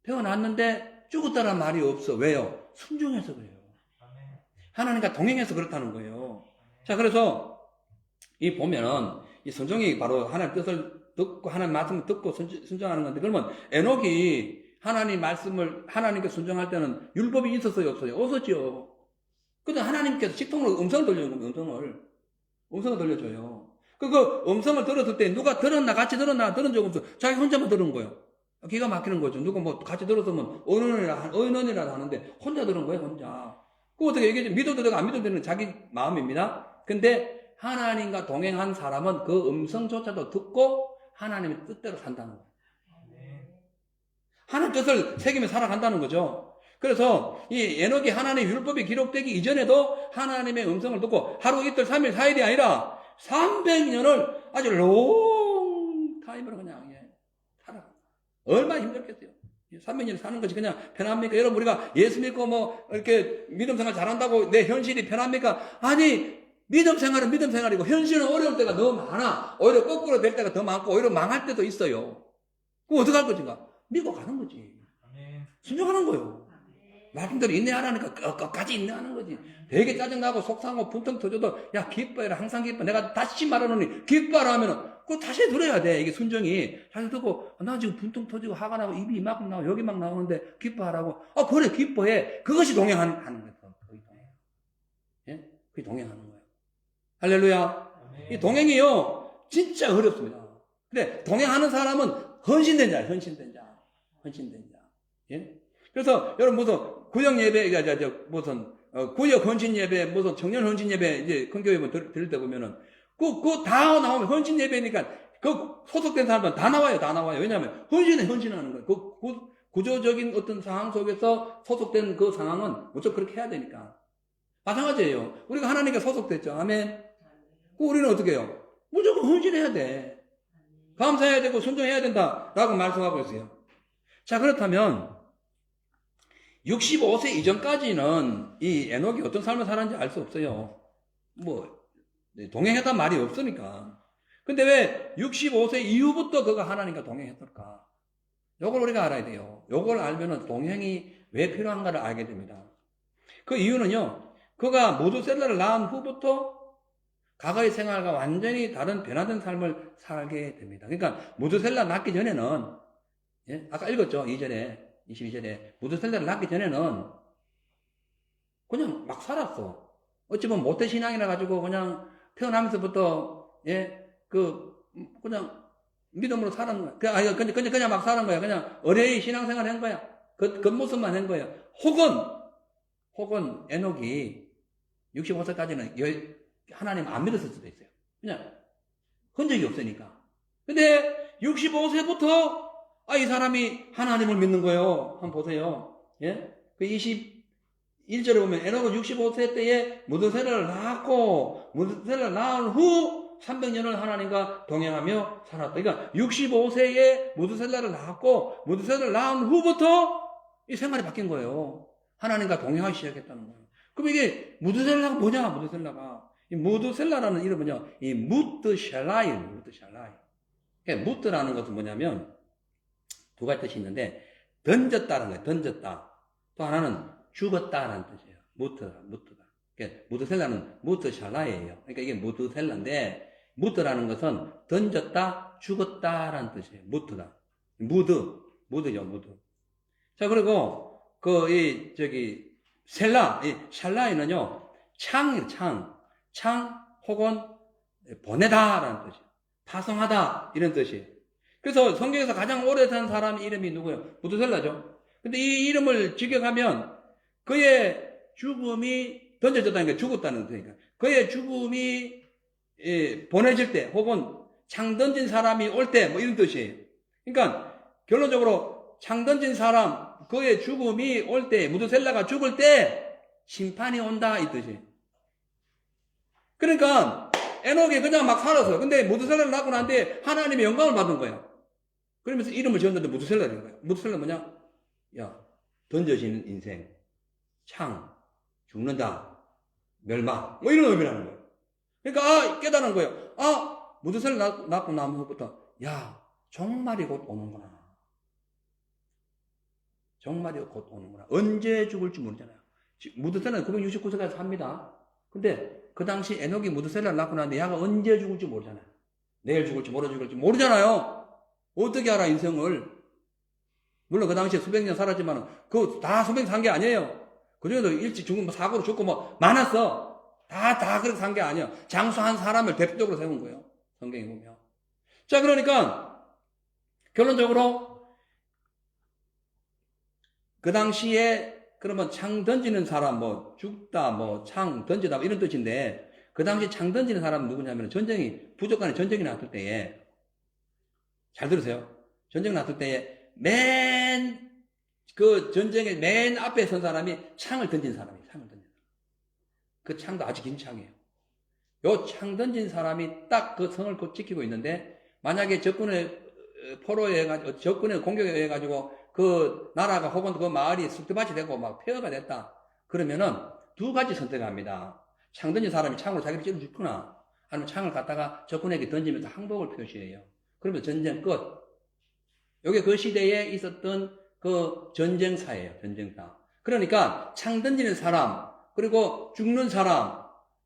태어났는데 죽었다란 말이 없어. 왜요? 순종해서 그래요. 하나님과 동행해서 그렇다는 거예요. 자, 그래서 이 보면은 이 성경이 바로 하나님 뜻을 듣고 하나님 말씀을 듣고 순종하는 건데, 그러면 에녹이 하나님 말씀을 하나님께 순종할 때는 율법이 있었어요, 없어요? 없었죠. 근데 하나님께서 직통으로 음성을 들려주는 거예요. 음성을 들려줘요. 그 음성을 들었을 때 누가 들었나 같이 들었나 들은 적 없어. 자기 혼자만 들은 거예요. 기가 막히는 거죠. 누가 뭐 같이 들었으면 의논이라도 하는데 혼자 들은 거예요, 혼자. 그 어떻게 얘기하죠? 믿어도 되고 안 믿어도 되는 자기 마음입니다. 근데 하나님과 동행한 사람은 그 음성조차도 듣고 하나님의 뜻대로 산다는 거예요. 하나님 뜻을 새기며 살아간다는 거죠. 그래서 이 에녹이 하나님의 율법이 기록되기 이전에도 하나님의 음성을 듣고 하루 이틀 3일 4일이 아니라 300년을 아주 롱 타임으로 그냥 살아. 얼마나 힘들겠어요. 300년 사는 것이 그냥 편합니까? 여러분, 우리가 예수 믿고 뭐 이렇게 믿음 생활 잘한다고 내 현실이 편합니까? 아니, 믿음 생활은 믿음 생활이고 현실은 어려울 때가 너무 많아. 오히려 거꾸로 될 때가 더 많고 오히려 망할 때도 있어요. 그럼 어떻게 할 것인가? 믿고 가는 거지. 순종하는 거예요. 말씀대로 인내하라니까 끝까지 인내하는 거지. 되게 짜증나고 속상하고 분통 터져도 야, 기뻐해라. 항상 기뻐. 내가 다시 말하노니 기뻐하라 하면은 그거 다시 들어야 돼. 이게 순종이. 다시 듣고 나 지금 분통 터지고 화가 나고 입이 이만큼 나오고 여기 막 나오는데 기뻐하라고. 그래 기뻐해. 그것이 동행하는 거예요. 예? 그게 동행하는 거예요. 할렐루야. 이 동행이요 진짜 어렵습니다. 근데 동행하는 사람은 헌신된 자예요. 헌신된 자. 예? 그래서 여러분 무슨 구역 예배, 무슨 구역 헌신 예배, 무슨 청년 헌신 예배 이제 큰 교회 드릴 때 보면은 그 다 나오면 헌신 예배니까 그 소속된 사람은 다 나와요. 왜냐하면 헌신하는 거예요. 그 구조적인 어떤 상황 속에서 소속된 그 상황은 무조건 그렇게 해야 되니까. 마찬가지예요. 우리가 하나님께 소속됐죠. 아멘. 우리는 어떻게 해요? 무조건 헌신해야 돼. 감사해야 되고 순종해야 된다라고 말씀하고 있어요. 자, 그렇다면 65세 이전까지는 이 에녹이 어떤 삶을 살았는지 알 수 없어요. 동행했단 말이 없으니까. 근데 왜 65세 이후부터 그가 하나님과 동행했을까? 요걸 우리가 알아야 돼요. 요걸 알면은 동행이 왜 필요한가를 알게 됩니다. 그 이유는요, 그가 무두셀라를 낳은 후부터 과거의 생활과 완전히 다른 변화된 삶을 살게 됩니다. 그러니까 무두셀라 낳기 전에는, 예? 아까 읽었죠? 22절에 무두셀라를 낳기 전에는 그냥 막 살았어. 어찌 보면 모태신앙이라 가지고 그냥 태어나면서부터 그냥 믿음으로 사는 거야. 그냥 막 사는 거야. 그냥 어려이 신앙생활 한 거야. 겉모습만 한 거야. 혹은 에녹이 65세까지는 하나님 안 믿었을 수도 있어요. 그냥 흔적이 없으니까. 근데 65세부터 이 사람이 하나님을 믿는 거예요. 한번 보세요. 예? 그 21절에 보면 에녹은 65세 때에 무드셀라를 낳았고 무드셀라를 낳은 후 300년을 하나님과 동행하며 살았다. 그러니까 65세에 무드셀라를 낳았고 무드셀라를 낳은 후부터 이 생활이 바뀐 거예요. 하나님과 동행하기 시작했다는 거예요. 그럼 이게 무드셀라가 뭐냐? 이 무드셀라라는 이름은요, 이 무드샬라이. 무드라는 것은 뭐냐면 두 가지 뜻이 있는데 던졌다는 거예요. 던졌다. 또 하나는 죽었다라는 뜻이에요. 무드다. 그러니까 무드셀라는 무드샬라이예요. 그러니까 이게 무드셀라인데 무드라는 것은 던졌다, 죽었다라는 뜻이에요. 무드죠. 자, 그리고 샬라이는요, 창 혹은 보내다라는 뜻이에요. 파송하다 이런 뜻이에요. 그래서 성경에서 가장 오래 산 사람 이름이 누구예요? 무드셀라죠. 근데 이 이름을 직역하면 그의 죽음이 던져졌다는 게 죽었다는 뜻이니까 그의 죽음이 보내질 때 혹은 창 던진 사람이 올 때 뭐 이런 뜻이에요. 그러니까 결론적으로 창 던진 사람 그의 죽음이 올 때 무드셀라가 죽을 때 심판이 온다 이 뜻이에요. 그러니까 에녹이 그냥 막 살았어요. 근데 무드셀라를 낳고 난 뒤에 하나님의 영광을 받은 거예요. 그러면서 이름을 지었는데 무드셀라인 거예요. 무드셀라 뭐냐? 던져지는 인생, 창, 죽는다, 멸망, 뭐 이런 의미라는 거예요. 그러니까 깨달은 거예요. 무드셀라 낳고 난 후부터 종말이 곧 오는구나. 언제 죽을지 모르잖아요. 무드셀라는 969세까지 삽니다. 근데 그 당시 에녹이 무드셀라를 낳고 나는데 야가 언제 죽을지 모르잖아요. 내일 죽을지 모레 죽을지 모르잖아요. 어떻게 알아 인생을. 물론 그 당시에 수백 년 살았지만 그 다 수백 년 산 게 아니에요. 그중에도 일찍 죽은 뭐 사고로 죽고 뭐 많았어. 다 그렇게 산 게 아니야. 장수한 사람을 대표적으로 세운 거예요. 성경에 보면. 자, 그러니까 결론적으로 그 당시에 그러면 창 던지는 사람, 뭐 죽다, 뭐 창 던지다 이런 뜻인데 그 당시 창 던지는 사람은 누구냐면 전쟁이 부족간에 전쟁이 났을 때에 잘 들으세요. 전쟁 났을 때에 그 전쟁의 맨 앞에 선 사람이 창을 던진 사람이에요. 창을 던진 사람. 그 창도 아주 긴 창이에요. 요 창 던진 사람이 딱 그 성을 지키고 있는데 만약에 적군의 공격에 의해 가지고 그 나라가 혹은 그 마을이 쑥대밭이 되고 막 폐허가 됐다. 그러면은 두 가지 선택을 합니다. 창 던진 사람이 창으로 자기를 찌르 죽거나 아니면 창을 갖다가 적군에게 던지면서 항복을 표시해요. 그러면 전쟁 끝. 요게 그 시대에 있었던 그 전쟁사예요. 전쟁사. 그러니까 창 던지는 사람, 그리고 죽는 사람,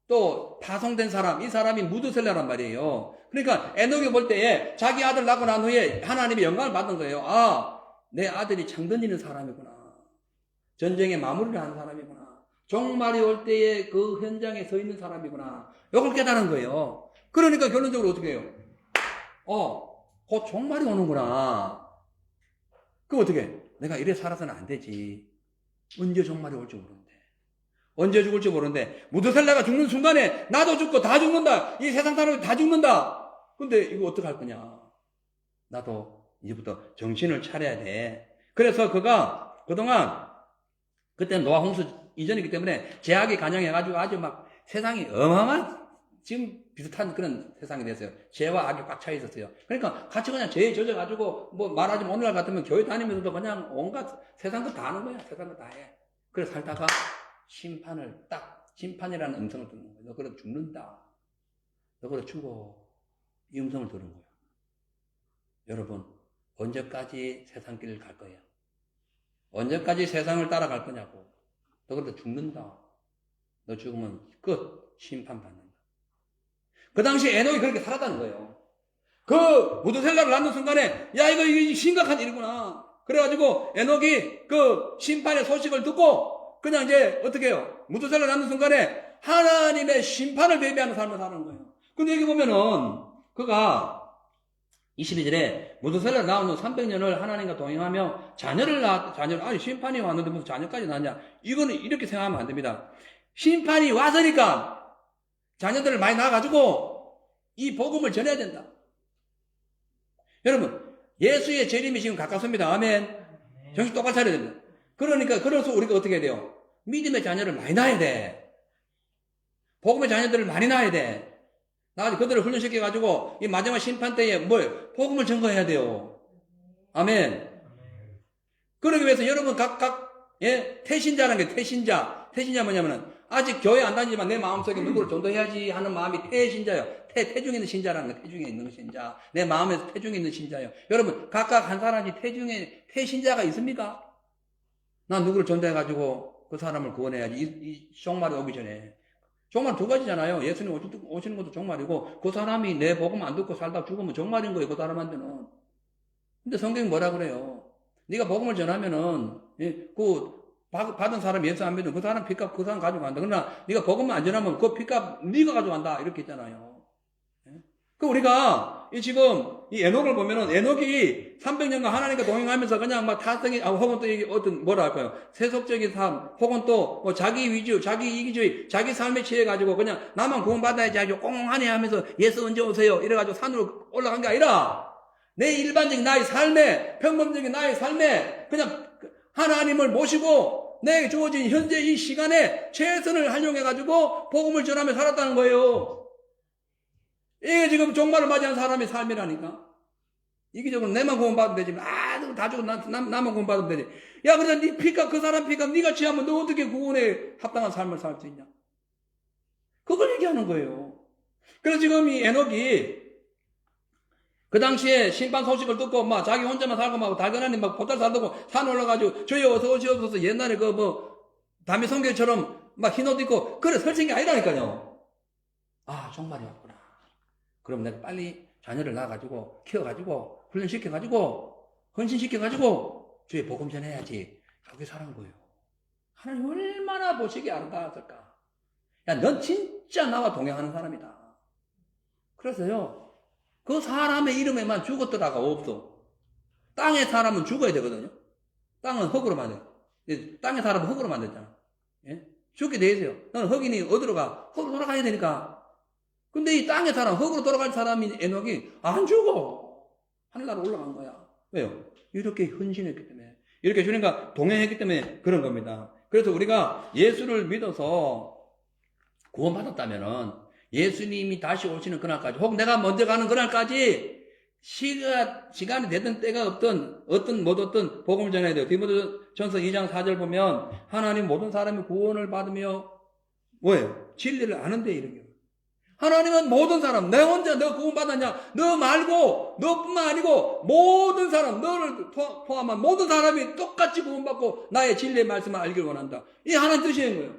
또 파송된 사람, 이 사람이 무드셀라란 말이에요. 그러니까 에녹이 볼 때에 자기 아들 낳고 난 후에 하나님의 영광을 받는 거예요. 아, 내 아들이 창 던지는 사람이구나. 전쟁의 마무리를 하는 사람이구나. 종말이 올 때에 그 현장에 서 있는 사람이구나. 이걸 깨달은 거예요. 그러니까 결론적으로 어떻게 해요? 곧 종말이 오는구나. 그럼 어떻게 해? 내가 이래 살아서는 안 되지. 언제 종말이 올지 모르는데. 언제 죽을지 모르는데 무드셀라가 죽는 순간에 나도 죽고 다 죽는다. 이 세상 사람이 다 죽는다. 근데 이거 어떡할 거냐. 나도 이제부터 정신을 차려야 돼. 그래서 그가 그동안 그때 노아 홍수 이전이기 때문에 제약이 간영해가지고 아주 막 세상이 어마어마한 지금 비슷한 그런 세상이 됐어요. 죄와 악이 꽉 차 있었어요. 그러니까 같이 그냥 죄에 젖어가지고 뭐 말하자면 오늘날 같으면 교회 다니면서도 그냥 온갖 세상 거 다 하는 거야. 세상 거 다 해. 그래서 살다가 심판이라는 음성을 듣는 거예요. 너 그래 죽는다. 너 그래 죽어. 이 음성을 들은 거예요. 여러분, 언제까지 세상 길을 갈 거예요? 언제까지 세상을 따라갈 거냐고. 너 그래 죽는다. 너 죽으면 끝. 심판받는다. 그 당시 에녹이 그렇게 살았다는 거예요. 그 무드셀라를 낳는 순간에 야 이거 심각한 일이구나. 그래가지고 에녹이 그 심판의 소식을 듣고 그냥 이제 어떻게 해요? 무드셀라를 낳는 순간에 하나님의 심판을 대비하는 삶을 사는 거예요. 근데 여기 보면은 그가 22절에 무드셀라를 낳은 후 300년을 하나님과 동행하며 자녀를 아니 심판이 왔는데 무슨 자녀까지 낳냐. 이거는 이렇게 생각하면 안 됩니다. 심판이 왔으니까 자녀들을 많이 낳아가지고 이 복음을 전해야 된다. 여러분, 예수의 재림이 지금 가깝습니다. 아멘. 정신 똑바로 차려야 됩니다. 그러니까, 그래서 우리가 어떻게 해야 돼요? 믿음의 자녀를 많이 낳아야 돼. 복음의 자녀들을 많이 낳아야 돼. 나가지고 그들을 훈련시켜가지고 이 마지막 심판 때에 뭘? 복음을 증거해야 돼요. 아멘. 그러기 위해서 여러분 태신자라는 게 태신자 뭐냐면은 아직 교회 안 다니지만 내 마음속에 누구를 전도해야지 하는 마음이 태신자예요. 태중에 있는 신자라는 거. 태중에 있는 신자. 내 마음에서 태중에 있는 신자예요. 여러분 각각 한 사람이 태중에 태신자가 있습니까? 난 누구를 전도해가지고 그 사람을 구원해야지. 이 종말이 오기 전에. 종말 두 가지잖아요. 예수님 오시는 것도 종말이고 그 사람이 내 복음 안 듣고 살다 죽으면 종말인 거예요. 그 사람한테는. 근데 성경이 뭐라 그래요? 네가 복음을 전하면은 그 받은 사람 예수 안 믿으면 그 사람 핏값 그 사람 가져간다. 그러나 네가 복음만 안 전하면 그 핏값 네가 가져간다. 이렇게 있잖아요. 그 우리가 지금 이 에녹을 보면은 에녹이 300년간 하나님과 동행하면서 그냥 막 타성이 혹은 또 어떤 뭐라 할까요? 세속적인 삶 혹은 또 뭐 자기 위주, 자기 이기주의, 자기 삶에 취해 가지고 그냥 나만 구원받아야지 하고 꽁하네 하면서 예수 언제 오세요? 이래 가지고 산으로 올라간 게 아니라 내 일반적인 나의 삶에 평범적인 나의 삶에 그냥 하나님을 모시고 내게 주어진 현재 이 시간에 최선을 활용해가지고 복음을 전하며 살았다는 거예요. 이게 지금 종말을 맞이한 사람의 삶이라니까. 이기적으로 내만 구원받으면 되지. 다 죽고 나만 구원받으면 되지. 야, 그래서 네 피값, 그 사람 피값 네가 취하면 너 어떻게 구원에 합당한 삶을 살 수 있냐. 그걸 얘기하는 거예요. 그래서 지금 이 에녹이 그 당시에 심판 소식을 듣고 막 자기 혼자만 살고 막 달견하니 막 보따리 살고 산 올라가지고 저희 어서 오시옵소서 옛날에 담임 성교처럼 막 흰 옷 입고 그래 설친 게 아니라니까요. 아, 종말이었구나. 그럼 내가 빨리 자녀를 낳아가지고 키워가지고 훈련시켜가지고 헌신시켜가지고 주의 복음 전해야지. 그렇게 사는 거예요. 하나님 얼마나 보시기에 아름다웠을까. 야, 넌 진짜 나와 동행하는 사람이다. 그래서요, 그 사람의 이름에만 죽었더라가 없어. 땅의 사람은 죽어야 되거든요. 땅은 흙으로 만들어. 땅의 사람은 흙으로 만들잖아. 예? 죽게 돼 있어요. 너는 흙이니 어디로 가? 흙으로 돌아가야 되니까. 근데 이 땅의 사람, 흙으로 돌아갈 사람이 에녹이 안 죽어. 하늘나라 올라간 거야. 왜요? 이렇게 헌신했기 때문에. 이렇게 주님과 동행했기 때문에 그런 겁니다. 그래서 우리가 예수를 믿어서 구원받았다면은 예수님이 다시 오시는 그날까지, 혹 내가 먼저 가는 그날까지 시간이 되든 때가 없든 어떤 복음을 전해야 돼요. 디모데전서 2장 4절 보면 하나님 모든 사람이 구원을 받으며 뭐예요? 진리를 아는데 이르기로. 하나님은 모든 사람, 내 혼자 너 구원받았냐? 너 말고 너뿐만 아니고 모든 사람, 너를 포함한 모든 사람이 똑같이 구원받고 나의 진리의 말씀을 알기를 원한다. 이 하나님 뜻이인 거예요.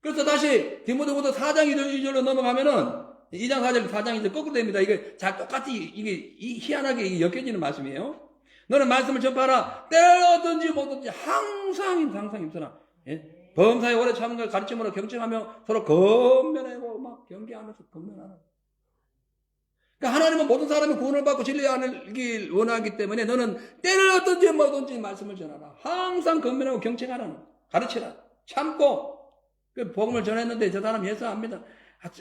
그래서 다시 디모데후서 4장 2절로 넘어가면은 2장 4절 4장 2절 거꾸로 됩니다. 이게 잘 똑같이 이게 희한하게 엮여지는 말씀이에요. 너는 말씀을 전파하라. 때로든지 뭐든지 항상 힘쓰라. 예? 범사에 오래 참은 걸 가르침으로 경청하며 서로 건면하고 막 경계하면서 건면하라. 그러니까 하나님은 모든 사람이 구원을 받고 진리를 알길 원하기 때문에 너는 때로든지 뭐든지 말씀을 전하라. 항상 건면하고 경청하라. 가르치라. 참고. 그 복음을 전했는데 저 사람 예수 안 믿어.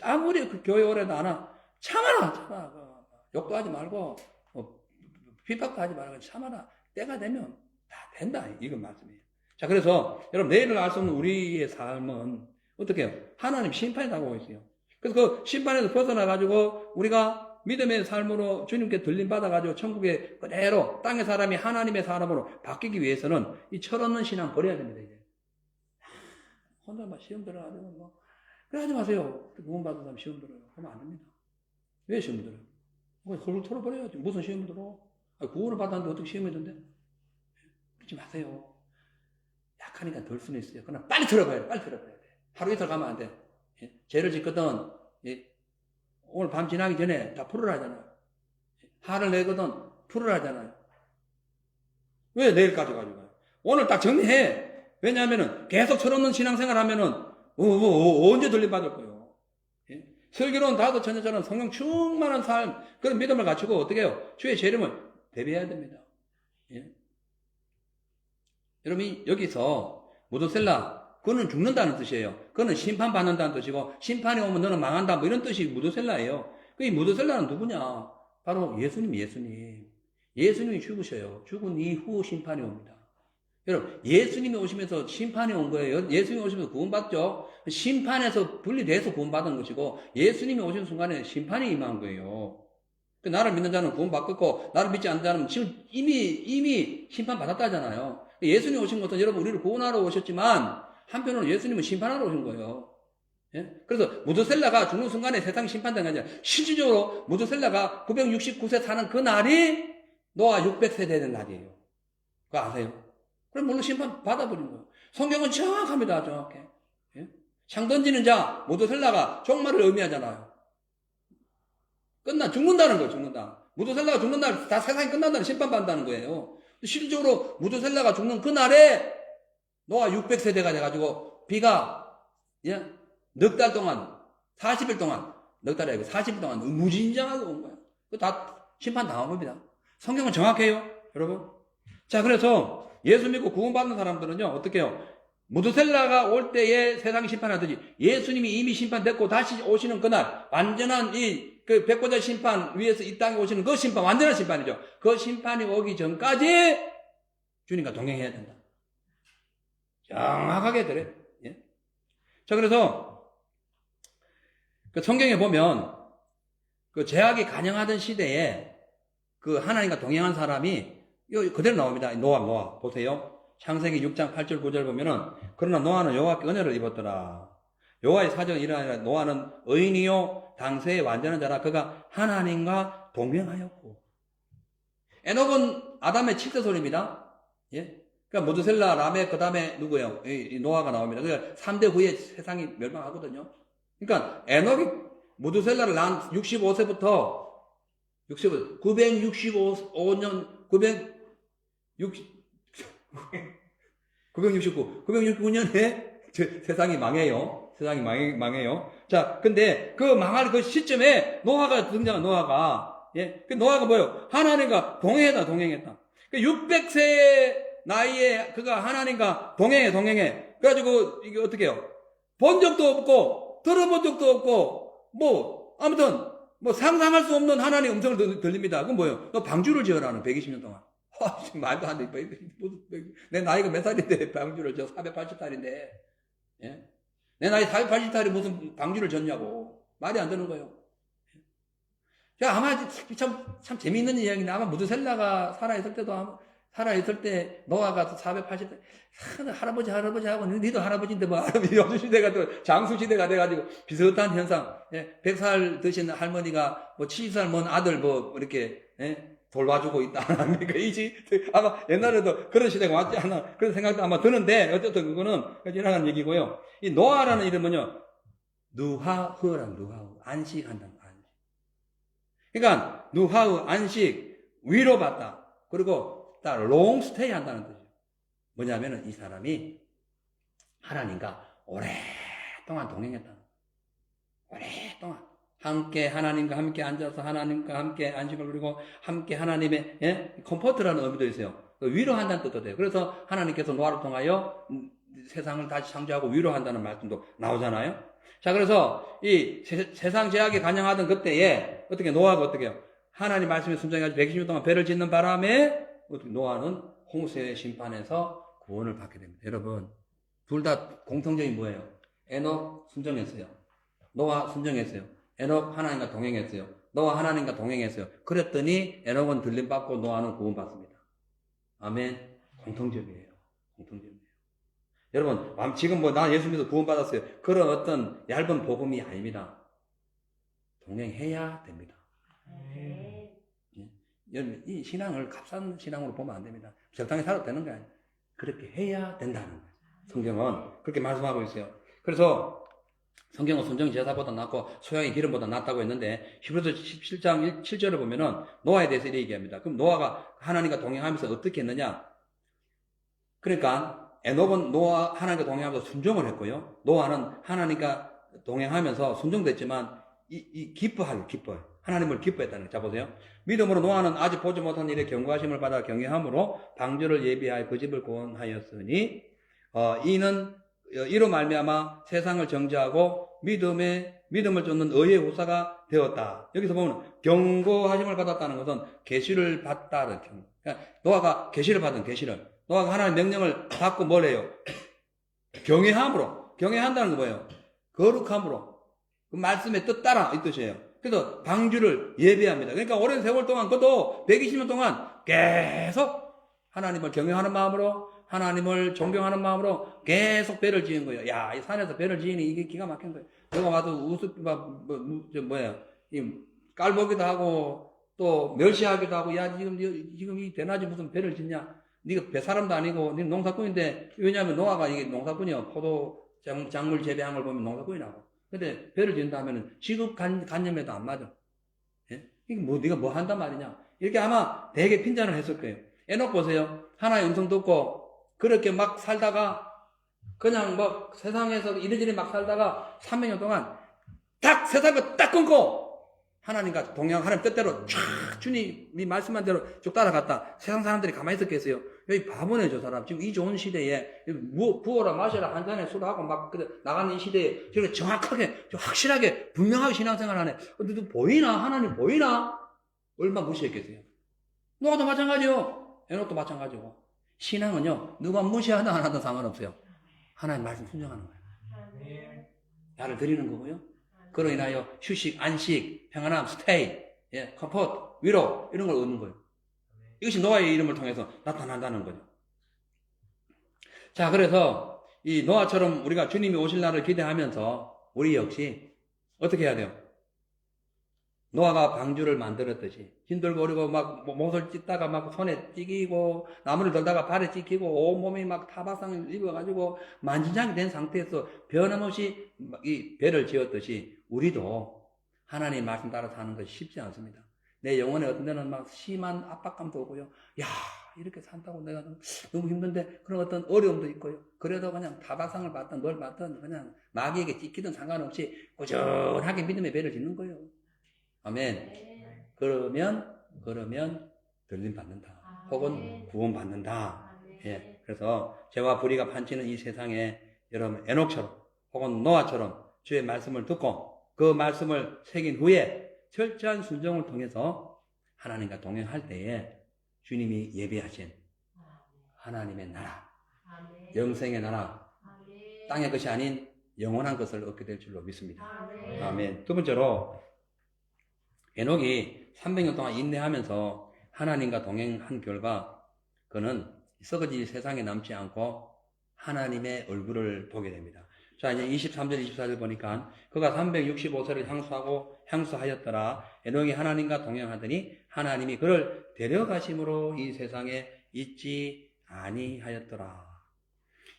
아무리 그 교회 오래도 안 와. 참아라. 욕도 하지 말고 핍박도 하지 말고 참아라. 때가 되면 다 된다. 이건 말씀이에요. 자, 그래서 여러분 내일을 알 수 없는 우리의 삶은 어떻게 해요? 하나님 심판이 다가오고 있어요. 그래서 그 심판에서 벗어나가지고 우리가 믿음의 삶으로 주님께 들림받아가지고 천국에 그대로 땅의 사람이 하나님의 사람으로 바뀌기 위해서는 이 철없는 신앙 버려야 됩니다. 이제 혼자 막 시험 들어가지고 뭐 그래 하지 마세요. 구원받은 사람 시험 들어요. 그러면 안 됩니다. 왜 시험 들어요? 홀로 털어버려야지. 무슨 시험을 들어? 구원을 받았는데 어떻게 시험이 든대? 그러지 마세요. 약하니까 덜 수는 있어요. 그러나 빨리 들어봐야 돼. 하루 이틀 가면 안 돼. 예? 죄를 짓거든. 예? 오늘 밤 지나기 전에 다 풀으라 하잖아요. 화를 내거든. 풀으라 하잖아요. 왜 내일까지 가져가요? 오늘 딱 정리해. 왜냐하면은 계속 철없는 신앙생활 하면은 언제 들림받을 거예요. 예? 슬기로운 다도 처녀처럼 성령 충만한 삶, 그런 믿음을 갖추고 어떻게 해요? 주의 재림을 대비해야 됩니다. 예? 여러분 여기서 무드셀라, 그거는 죽는다는 뜻이에요. 그거는 심판받는다는 뜻이고, 심판이 오면 너는 망한다 뭐 이런 뜻이 무드셀라예요. 이 무드셀라는 누구냐? 바로 예수님이 죽으셔요. 죽은 이후 심판이 옵니다. 여러분, 예수님이 오시면서 심판이 온 거예요. 예수님이 오시면서 구원받죠. 심판에서 분리돼서 구원받은 것이고, 예수님이 오신 순간에 심판이 임한 거예요. 나를 믿는 자는 구원받겠고, 나를 믿지 않는 자는 지금 이미 심판받았다잖아요. 예수님 오신 것은 여러분 우리를 구원하러 오셨지만, 한편으로는 예수님은 심판하러 오신 거예요. 예? 그래서 무드셀라가 죽는 순간에 세상이 심판된 게 아니라, 실질적으로 무드셀라가 969세 사는 그 날이 노아 600세대 되는 날이에요. 그거 아세요? 그럼 물론 심판 받아버린 거예요. 성경은 정확합니다. 정확해. 예? 창 던지는 자, 무드셀라가 종말을 의미하잖아요. 죽는다는 거예요. 죽는다. 무드셀라가 죽는 날 다 세상이 끝난다는 심판받는다는 거예요. 실질적으로 무드셀라가 죽는 그날에 노아 600세대가 돼가지고 비가 넉 달 동안 40일 동안 넉 달이 아니고 40일 동안 무진장하게 온 거예요. 그거 다 심판 당한 겁니다. 성경은 정확해요. 여러분. 자, 그래서 예수 믿고 구원받는 사람들은요, 어떻게 해요? 무드셀라가 올 때에 세상이 심판하듯이 예수님이 이미 심판됐고 다시 오시는 그날, 완전한 그 백보자 심판 위에서 이 땅에 오시는 그 심판, 완전한 심판이죠. 그 심판이 오기 전까지 주님과 동행해야 된다. 정확하게 그래. 예? 자, 그래서 그 성경에 보면 그 제약이 간영하던 시대에 그 하나님과 동행한 사람이 이거 그대로 나옵니다. 노아 보세요. 창세기 6장 8절 9절 보면은 그러나 노아는 여호와께 은혜를 입었더라. 여호와의 사정이 일어나니라. 노아는 의인이요 당세의 완전한 자라. 그가 하나님과 동행하였고. 에녹은 아담의 칠세손입니다. 예? 그러니까 모두셀라, 라멕, 그 다음에 누구예요? 이 노아가 나옵니다. 그러니까 3대 후에 세상이 멸망하거든요. 그러니까 에녹이 모두셀라를 낳은 65세부터 965년, 969년에 세상이 망해요. 세상이 망해요. 자, 근데 그 망할 그 시점에 노아가 등장한 노아가, 예, 그 노아가 뭐예요? 하나님과 동행했다. 600세 나이에 그가 하나님과 동행해. 그래가지고 이게 어떻게 해요? 본 적도 없고, 들어본 적도 없고, 아무튼, 상상할 수 없는 하나님의 음성을 들립니다. 그건 뭐예요? 너 방주를 지어라는 120년 동안. 말도 안 돼. 내 나이가 몇 살인데 방주를 지어 480살인데. 예? 내 나이 480살이 무슨 방주를 졌냐고. 말이 안 되는 거예요. 자, 아마 참 재미있는 이야기인데 아마 무드셀라가 살아있을 때 노아가 480살 할아버지하고 니도 할아버지인데 요즘 시대가 또 장수 시대가 돼가지고 비슷한 현상. 예, 100살 드신 할머니가 70살 먼 아들 이렇게 예, 돌봐주고 있다. 아마 옛날에도 그런 시대가 왔지 않나 그런 생각도 아마 드는데 어쨌든 그거는 지나가는 얘기고요. 이 노아라는 이름은요 누하흐라는 누하흐 안식한다는 안식. 그러니까 누하흐 안식 위로받다. 그리고 롱스테이 한다는 뜻이에요. 뭐냐면은 이 사람이 하나님과 오랫동안 동행했다는 거예요. 오랫동안. 하나님과 함께 앉아서 하나님과 함께 안식을 누리고 함께 하나님의, 예? 컴포트라는 의미도 있어요. 위로한다는 뜻도 돼요. 그래서 하나님께서 노아를 통하여 세상을 다시 창조하고 위로한다는 말씀도 나오잖아요. 자, 그래서 이 세상 제약에 간영하던 그때에 노아가 어떻게 해요? 하나님 말씀에 순종해가지고 120년 동안 배를 짓는 바람에 노아는 홍수의 심판에서 구원을 받게 됩니다. 여러분, 둘 다 공통점이 뭐예요? 에녹 순종했어요. 노아 순종했어요. 에녹 하나님과 동행했어요. 노아 하나님과 동행했어요. 그랬더니 에녹은 들림받고 노아는 구원받습니다. 아멘. 공통점이에요. 여러분, 지금 나 예수 믿어서 구원받았어요. 그런 어떤 얇은 복음이 아닙니다. 동행해야 됩니다. 여러분, 이 신앙을 값싼 신앙으로 보면 안 됩니다. 적당히 살아도 되는 거 아니에요. 그렇게 해야 된다는 거예요. 성경은 그렇게 말씀하고 있어요. 그래서 성경은 순종이 제사보다 낫고 소양이 기름보다 낫다고 했는데 히브리서 17장 7절을 보면은 노아에 대해서 이렇게 얘기합니다. 그럼 노아가 하나님과 동행하면서 어떻게 했느냐? 그러니까 에녹은 노아 하나님과 동행하면서 순종을 했고요. 노아는 하나님과 동행하면서 순종됐지만 기뻐요. 하나님을 기뻐했다는 거예요. 자, 보세요. 믿음으로 노아는 아직 보지 못한 일에 경고하심을 받아 경외함으로 방주를 예비하여 그 집을 구원하였으니 이는 이로 말미암아 세상을 정죄하고 믿음을 쫓는 의의 후사가 되었다. 여기서 보면 경고하심을 받았다는 것은 계시를 받다는 경고. 그러니까 노아가 계시를 받은 계시를 노아가 하나님의 명령을 받고 뭘 해요? 경외한다는 거 뭐예요? 거룩함으로 그 말씀의 뜻 따라 이 뜻이에요. 그래서 방주를 예배합니다. 그러니까 오랜 세월 동안 그것도 120년 동안 계속 하나님을 경외하는 마음으로 하나님을 존경하는 마음으로 계속 배를 지은 거예요. 야, 이 산에서 배를 지으니 이게 기가 막힌 거예요. 내가 와도 이 깔보기도 하고 또 멸시하기도 하고 야, 지금 이 대낮에 무슨 배를 짓냐? 네가 배 사람도 아니고 네가 농사꾼인데 왜냐하면 노아가 이게 농사꾼이요. 포도 작물 재배한 걸 보면 농사꾼이라고. 근데 배를 지은다 하면은 시급 간념에도 안 맞아. 예? 이게 네가 뭐 한단 말이냐? 이렇게 아마 되게 핀잔을 했을 거예요. 에녹 보세요. 하나의 음성 듣고 그렇게 막 살다가 그냥 세상에서 이리저리 막 살다가 300년 동안 딱 세상을 딱 끊고 하나님과 동행 하나님 뜻대로 쫙 주님이 말씀한 대로 쭉 따라갔다. 세상 사람들이 가만히 있었겠어요. 여기 바보네 저 사람. 지금 이 좋은 시대에 부어라 마셔라 한 잔에 술하고 막 나가는 이 시대에 저렇게 정확하게 확실하게 분명하게 신앙생활 하네. 근데 보이나? 하나님 보이나? 얼마 무시했겠어요. 노아도 마찬가지요. 에녹도 마찬가지고. 신앙은요 누가 무시하든 안 하든 상관없어요. 하나님 말씀 순종하는 거예요. 야를 드리는 거고요. 그로 인하여 휴식, 안식, 평안함, 스테이, 예, 컴포트, 위로 이런 걸 얻는 거예요. 이것이 노아의 이름을 통해서 나타난다는 거죠. 자, 그래서 이 노아처럼 우리가 주님이 오실 날을 기대하면서 우리 역시 어떻게 해야 돼요? 노아가 방주를 만들었듯이 힘들고 막 못을 찢다가 막 손에 찢기고 나무를 들다가 발에 찢기고 온몸이 막 타박상을 입어가지고 만진장이 된 상태에서 변함없이 이 배를 지었듯이 우리도 하나님 말씀 따라 사는 것이 쉽지 않습니다. 내 영혼에 어떤 데는 막 심한 압박감도 오고요. 야, 이렇게 산다고 내가 너무 힘든데 그런 어떤 어려움도 있고요. 그래도 그냥 타박상을 받든 뭘 받든 그냥 마귀에게 찢기든 상관없이 꾸준하게 믿음의 배를 짓는 거예요. 아멘. 그러면 들림 받는다. 혹은 구원 받는다. 예. 그래서 죄와 불의가 판치는 이 세상에 여러분 에녹처럼 혹은 노아처럼 주의 말씀을 듣고 그 말씀을 새긴 후에 철저한 순종을 통해서 하나님과 동행할 때에 주님이 예비하신 하나님의 나라, 영생의 나라, 땅의 것이 아닌 영원한 것을 얻게 될 줄로 믿습니다. 아멘. 두 번째로 에녹이 300년 동안 인내하면서 하나님과 동행한 결과 그는 썩어질 세상에 남지 않고 하나님의 얼굴을 보게 됩니다. 자, 이제 23절, 24절 보니까 그가 365세를 향수하였더라. 에녹이 하나님과 동행하더니 하나님이 그를 데려가심으로 이 세상에 있지 아니하였더라.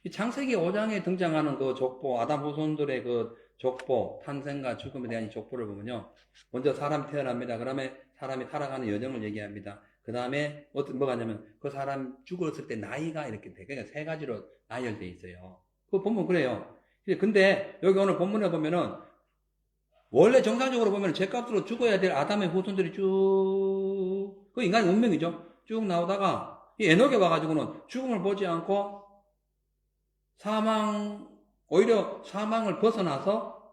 이 창세기 5장에 등장하는 그 족보, 아담 후손들의 그 족보, 탄생과 죽음에 대한 이 족보를 보면요. 먼저 사람이 태어납니다. 그다음에 사람이 살아가는 여정을 얘기합니다. 그 다음에 뭐가 있냐면 그 사람 죽었을 때 나이가 이렇게 돼. 그러니까 세 가지로 나열되어 있어요. 그거 보면 그래요. 근데 여기 오늘 본문에 보면은 원래 정상적으로 보면 죄값으로 죽어야 될 아담의 후손들이 쭉, 그 인간의 운명이죠. 쭉 나오다가 이 에녹에 와가지고는 죽음을 보지 않고 오히려 사망을 벗어나서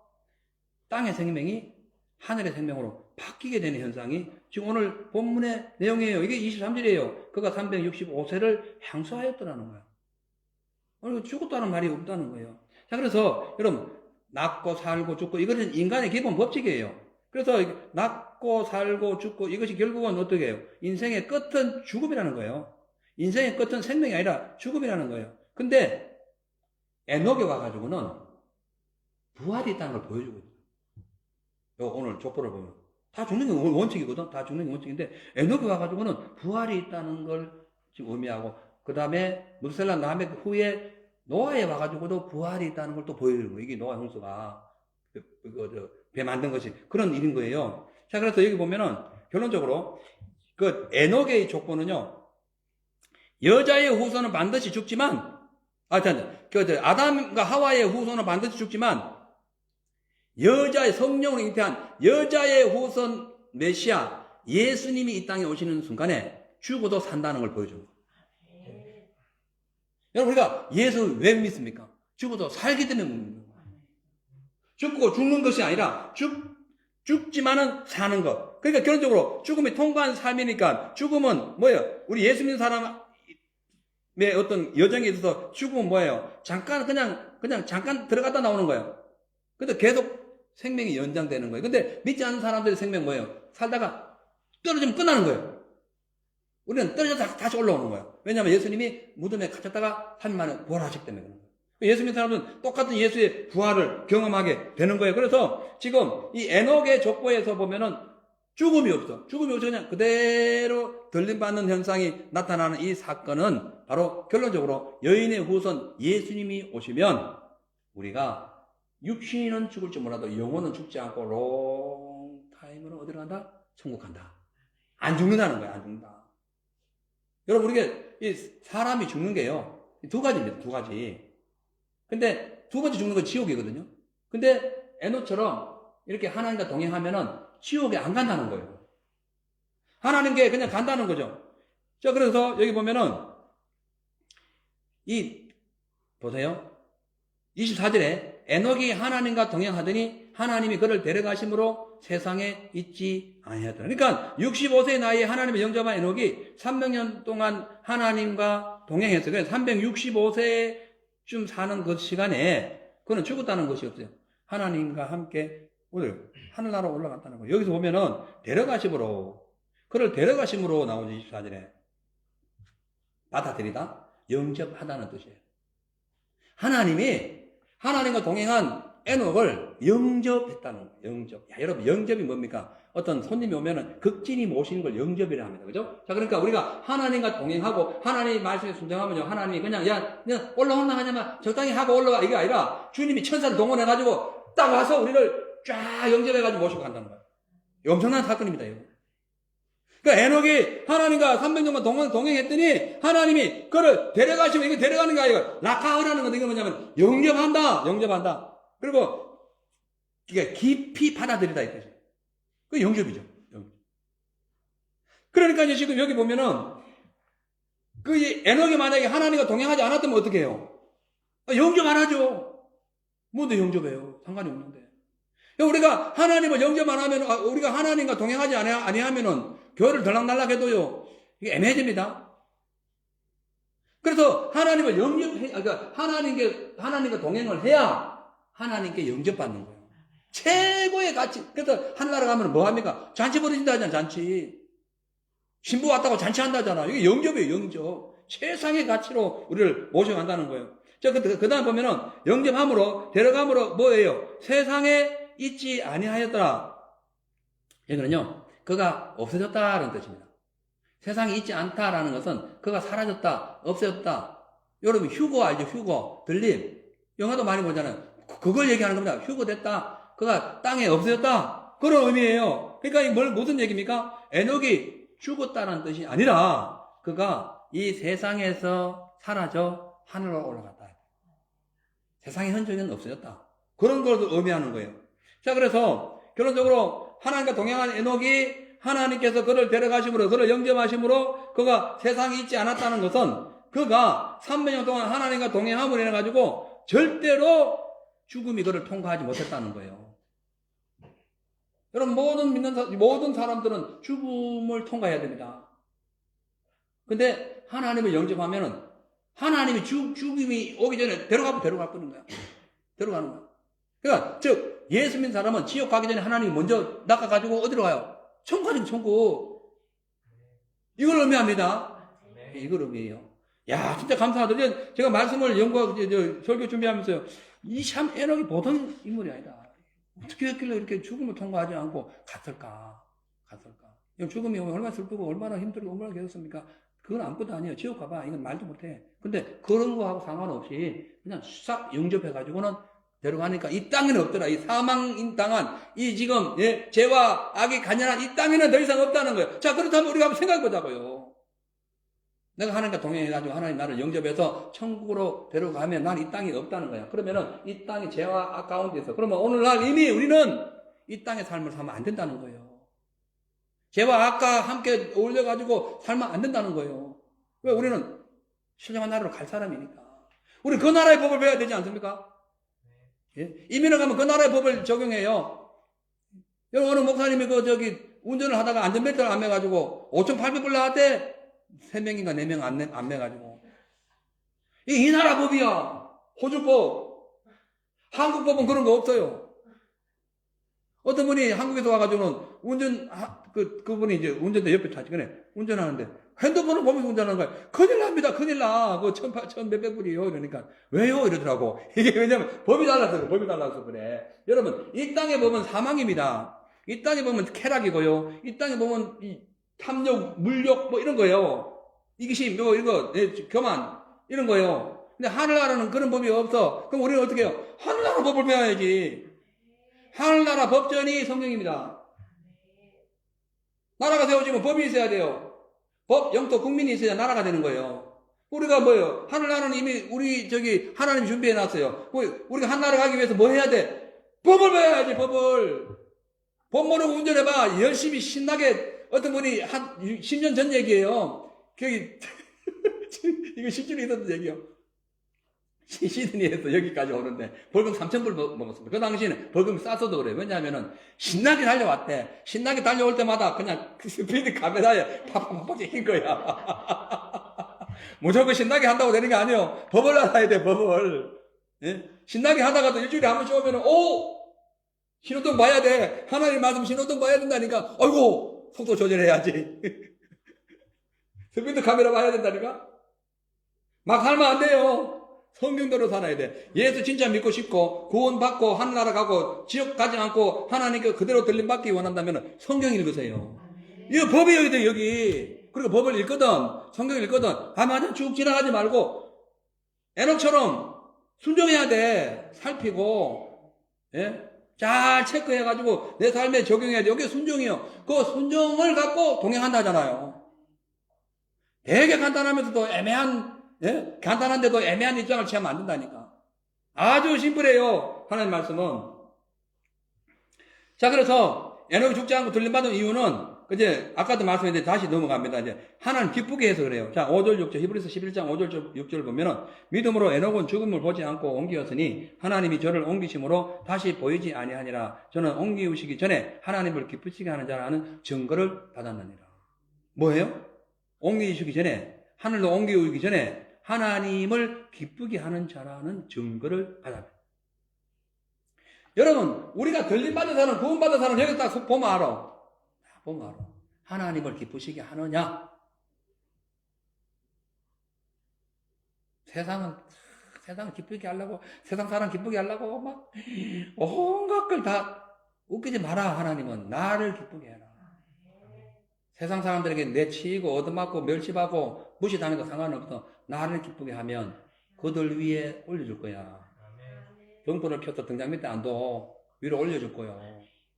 땅의 생명이 하늘의 생명으로 바뀌게 되는 현상이 지금 오늘 본문의 내용이에요. 이게 23절이에요. 그가 365세를 향수하였더라는 거예요. 오늘 죽었다는 말이 없다는 거예요. 자, 그래서 여러분 낳고 살고 죽고 이것은 인간의 기본 법칙이에요. 그래서 낳고 살고 죽고 이것이 결국은 어떻게 해요? 인생의 끝은 죽음이라는 거예요. 인생의 끝은 생명이 아니라 죽음이라는 거예요. 근데 에녹에 와가지고는 부활이 있다는 걸 보여주고 있어요. 오늘 족보를 보면 다 죽는 게 원칙이거든. 다 죽는 게 원칙인데 에녹에 와가지고는 부활이 있다는 걸 지금 의미하고 그 다음에 무드셀라 남의 후에 노아에 와가지고도 부활이 있다는 걸 또 보여주는 거예요. 이게 노아 형수가 배 만든 것이 그런 일인 거예요. 자, 그래서 여기 보면은 결론적으로 그 에녹의 족보는요, 여자의 후손은 반드시 죽지만, 아담과 하와의 후손은 반드시 죽지만, 여자의 성령으로 잉태한 여자의 후손 메시아 예수님이 이 땅에 오시는 순간에 죽어도 산다는 걸 보여주는 거예요. 여러분, 우리가 예수 왜 믿습니까? 죽어도 살기 때문에 믿는 거예요. 죽고 죽는 것이 아니라 죽지만은 사는 것. 그러니까 결론적으로 죽음이 통과한 삶이니까 죽음은 뭐예요? 우리 예수 믿는 사람의 어떤 여정에 있어서 죽음은 뭐예요? 그냥 잠깐 들어갔다 나오는 거예요. 근데 계속 생명이 연장되는 거예요. 근데 믿지 않는 사람들의 생명 뭐예요? 살다가 떨어지면 끝나는 거예요. 우리는 떨어져서 다시 올라오는 거예요. 왜냐하면 예수님이 무덤에 갇혔다가 3일 만에 부활하셨기 때문에 그런 거예요. 예수 믿는 사람들은 똑같은 예수의 부활을 경험하게 되는 거예요. 그래서 지금 이 에녹의 족보에서 보면은 죽음이 없어. 죽음이 없어. 그냥 그대로 들림받는 현상이 나타나는 이 사건은 바로 결론적으로 여인의 후손 예수님이 오시면 우리가 육신은 죽을지 몰라도 영혼은 죽지 않고 롱타임으로 어디로 간다? 천국 간다. 안 죽는다는 거야. 안 죽는다. 여러분, 우리가 이 사람이 죽는 게요, 두 가지입니다. 두 가지. 근데 두 번째 죽는 건 지옥이거든요. 근데 에녹처럼 이렇게 하나님과 동행하면은 지옥에 안 간다는 거예요. 하나님께 그냥 간다는 거죠. 자, 그래서 여기 보면은 보세요. 24절에 에녹이 하나님과 동행하더니 하나님이 그를 데려가심으로 세상에 있지 아니하더라. 그러니까 65세 나이에 하나님의 영접한 에녹이 300년 동안 하나님과 동행했어요. 그래서 365세쯤 사는 그 시간에 그는 죽었다는 것이 없어요. 하나님과 함께 오늘 하늘나라 올라갔다는 거예요. 여기서 보면은 그를 데려가심으로 나오죠. 24절에 받아들이다, 영접하다는 뜻이에요. 하나님이 하나님과 동행한 에녹을 영접했다는 거예요. 영접. 야, 여러분, 영접이 뭡니까? 어떤 손님이 오면은 극진히 모시는 걸 영접이라 합니다. 그죠? 자, 그러니까 우리가 하나님과 동행하고 하나님 말씀에 순종하면요. 하나님이 그냥, 야, 그냥 올라가냐면 적당히 하고 올라와. 이게 아니라 주님이 천사를 동원해가지고 딱 와서 우리를 쫙 영접해가지고 모시고 간다는 거예요. 엄청난 사건입니다, 이거. 그러니까 에녹이 하나님과 300년간 동행했더니 하나님이 그를 데려가시면 이게 데려가는 게 아니고 라카흐라는 건데 이게 뭐냐면 영접한다. 그리고 이게 깊이 받아들이다 이 뜻이에요. 그 영접이죠. 영접. 그러니까 이제 지금 여기 보면은 그 에녹이 만약에 하나님과 동행하지 않았다면 어떻게 해요? 영접 안 하죠. 뭔데 영접해요? 상관이 없는데. 우리가 하나님을 영접 안 하면, 우리가 하나님과 동행하지 아니하면은 교회를 들락날락 해도요, 이게 애매해집니다. 그래서 하나님을 그러니까 하나님과 동행을 해야 하나님께 영접받는 거예요. 최고의 가치. 그래서 하늘나라 가면 뭐 합니까? 잔치 벌어진다 하잖아, 잔치. 신부 왔다고 잔치한다잖아. 이게 영접이에요, 영접. 최상의 가치로 우리를 모셔간다는 거예요. 자, 그 다음 보면은 영접함으로, 데려감으로 뭐예요? 세상에 있지 아니하였더라. 여기는요, 그가 없어졌다는 뜻입니다. 세상에 있지 않다라는 것은 그가 사라졌다, 없어졌다. 여러분, 휴거 알죠? 휴거. 들림. 영화도 많이 보잖아요. 그걸 얘기하는 겁니다. 휴거 됐다. 그가 땅에 없어졌다. 그런 의미예요. 그러니까 이게 무슨 얘기입니까? 에녹이 죽었다는 뜻이 아니라 그가 이 세상에서 사라져 하늘로 올라갔다. 세상의 흔적은 없어졌다. 그런 걸 의미하는 거예요. 자, 그래서 결론적으로 하나님과 동행한 에녹이 하나님께서 그를 데려가심으로, 그를 영접하심으로 그가 세상에 있지 않았다는 것은 그가 300년 동안 하나님과 동행함으로 인해가지고 절대로 죽음이 그를 통과하지 못했다는 거예요. 여러분, 모든 사람들은 죽음을 통과해야 됩니다. 근데 하나님을 영접하면은 하나님이 죽음이 오기 전에 데려갈 뿐인 거야. 데려가는 거야. 그러니까, 즉, 예수 믿는 사람은 지옥 가기 전에 하나님이 먼저 낚아가지고 어디로 가요? 천국 가죠, 천국. 이걸 의미합니다. 이걸 의미해요. 야, 진짜 감사하다. 제가 말씀을 연구하고, 설교 준비하면서요. 이 참 에녹이 보통 인물이 아니다. 어떻게 했길래 이렇게 죽음을 통과하지 않고 갔을까? 죽음이 오면 얼마나 슬프고, 얼마나 힘들고, 얼마나 괴롭습니까? 그건 아무것도 아니에요. 지옥 가봐. 이건 말도 못해. 근데 그런 거하고 상관없이 그냥 싹 영접해가지고는 데려가니까 이 땅에는 없더라. 이 사망인 땅한, 이 지금, 죄와 악이 간연한 이 땅에는 더 이상 없다는 거예요. 자, 그렇다면 우리가 한번 생각해 보자고요. 내가 하나님과 동행해가지고 하나님 나를 영접해서 천국으로 데려가면 난 이 땅이 없다는 거야. 그러면은 이 땅이 죄와 악 가운데 있어. 그러면 오늘날 이미 우리는 이 땅의 삶을 살면 안 된다는 거예요. 죄와 악과 함께 어울려가지고 살면 안 된다는 거예요. 왜? 우리는 신령한 나라로 갈 사람이니까. 우리 그 나라의 법을 배워야 되지 않습니까? 예? 이민을 가면 그 나라의 법을 적용해요. 여러분, 어느 목사님이 운전을 하다가 안전벨트를 안 매가지고 5,800불 나왔대. 3명인가 4명 안 매가지고. 이 나라 법이야. 호주법. 한국 법은 그런 거 없어요. 어떤 분이 한국에서 와가지고는 그분이 이제 운전대 옆에 타지거네. 운전하는데 핸드폰을 보면서 운전하는 거야. 큰일 납니다. 큰일 나. 그거 1,몇백 불이요. 이러니까. 왜요? 이러더라고. 이게 왜냐면 법이 달라서 그래. 여러분, 이 땅의 법은 사망입니다. 이 땅의 법은 쾌락이고요. 이 땅의 법은 탐욕, 물욕, 뭐 이런 거예요. 이기심, 교만, 이런 거예요. 근데 하늘나라는 그런 법이 없어. 그럼 우리는 어떻게 해요? 하늘나라 법을 배워야지. 하늘나라 법전이 성경입니다. 나라가 세워지면 법이 있어야 돼요. 법, 영토, 국민이 있어야 나라가 되는 거예요. 우리가 뭐예요? 하늘나라는 이미 하나님 준비해 놨어요. 우리가 하늘나라 가기 위해서 뭐 해야 돼? 법을 배워야지, 법을. 법 모르고 운전해봐. 열심히 신나게, 어떤 분이 10년 전 얘기예요. 이거 실제로 있었던 얘기요. 시드니에서 여기까지 오는데 벌금 3,000불 먹었습니다. 그 당시에는 벌금이 쌌어도 그래요. 왜냐하면은 신나게 달려왔대. 신나게 달려올 때마다 그냥 스피드 카메라에 팍팍팍 찍힌 거야. 무조건 신나게 한다고 되는 게 아니에요. 법을 알아야 돼, 법을. 예? 신나게 하다가도 일주일에 한 번씩 오면은, 신호등 봐야 돼. 하나님 말씀 신호등 봐야 된다니까. 아이고, 속도 조절해야지. 스피드 카메라 봐야 된다니까? 막 하면 안 돼요. 성경대로 살아야 돼. 예수 진짜 믿고 싶고 구원받고 하늘나라 가고 지옥 가지 않고 하나님께 그대로 들림받기 원한다면 성경 읽으세요. 이거 법이 여기 돼, 여기. 그리고 법을 읽거든, 성경 읽거든. 맞아, 쭉 지나가지 말고 에녹처럼 순종해야 돼. 살피고, 예? 잘 체크해가지고 내 삶에 적용해야 돼. 여기 순종이요. 그 순종을 갖고 동행한다잖아요. 되게 간단하면서도 애매한, 예? 간단한데도 애매한 입장을 취하면 안 된다니까. 아주 심플해요. 하나님 말씀은. 자, 그래서 에녹이 죽지 않고 들림받은 이유는 이제 아까도 말씀했는데 다시 넘어갑니다. 이제 하나님 기쁘게 해서 그래요. 자, 5절 6절 히브리서 11장 5절 6절 보면은 믿음으로 에녹은 죽음을 보지 않고 옮기었으니 하나님이 저를 옮기심으로 다시 보이지 아니하니라. 저는 옮기우시기 전에 하나님을 기쁘시게 하는 자라는 증거를 받았느니라. 뭐예요? 옮기우시기 전에, 하늘로 옮기우기 전에 하나님을 기쁘게 하는 자라는 증거를 받았다. 여러분, 우리가 들림받은 사람, 구원받은 사람 여기 딱 보면 알아. 보면 알아. 하나님을 기쁘시게 하느냐? 세상을 기쁘게 하려고, 세상 사람 기쁘게 하려고 막 온갖 걸 다 웃기지 마라. 하나님은 나를 기쁘게 해라. 세상 사람들에게 내치이고 얻어맞고 멸시받고 무시당해도 상관없어. 나를 기쁘게 하면 그들 위에 올려줄 거야. 등불을 켜서 등장 밑에 안 둬. 위로 올려줄 거요.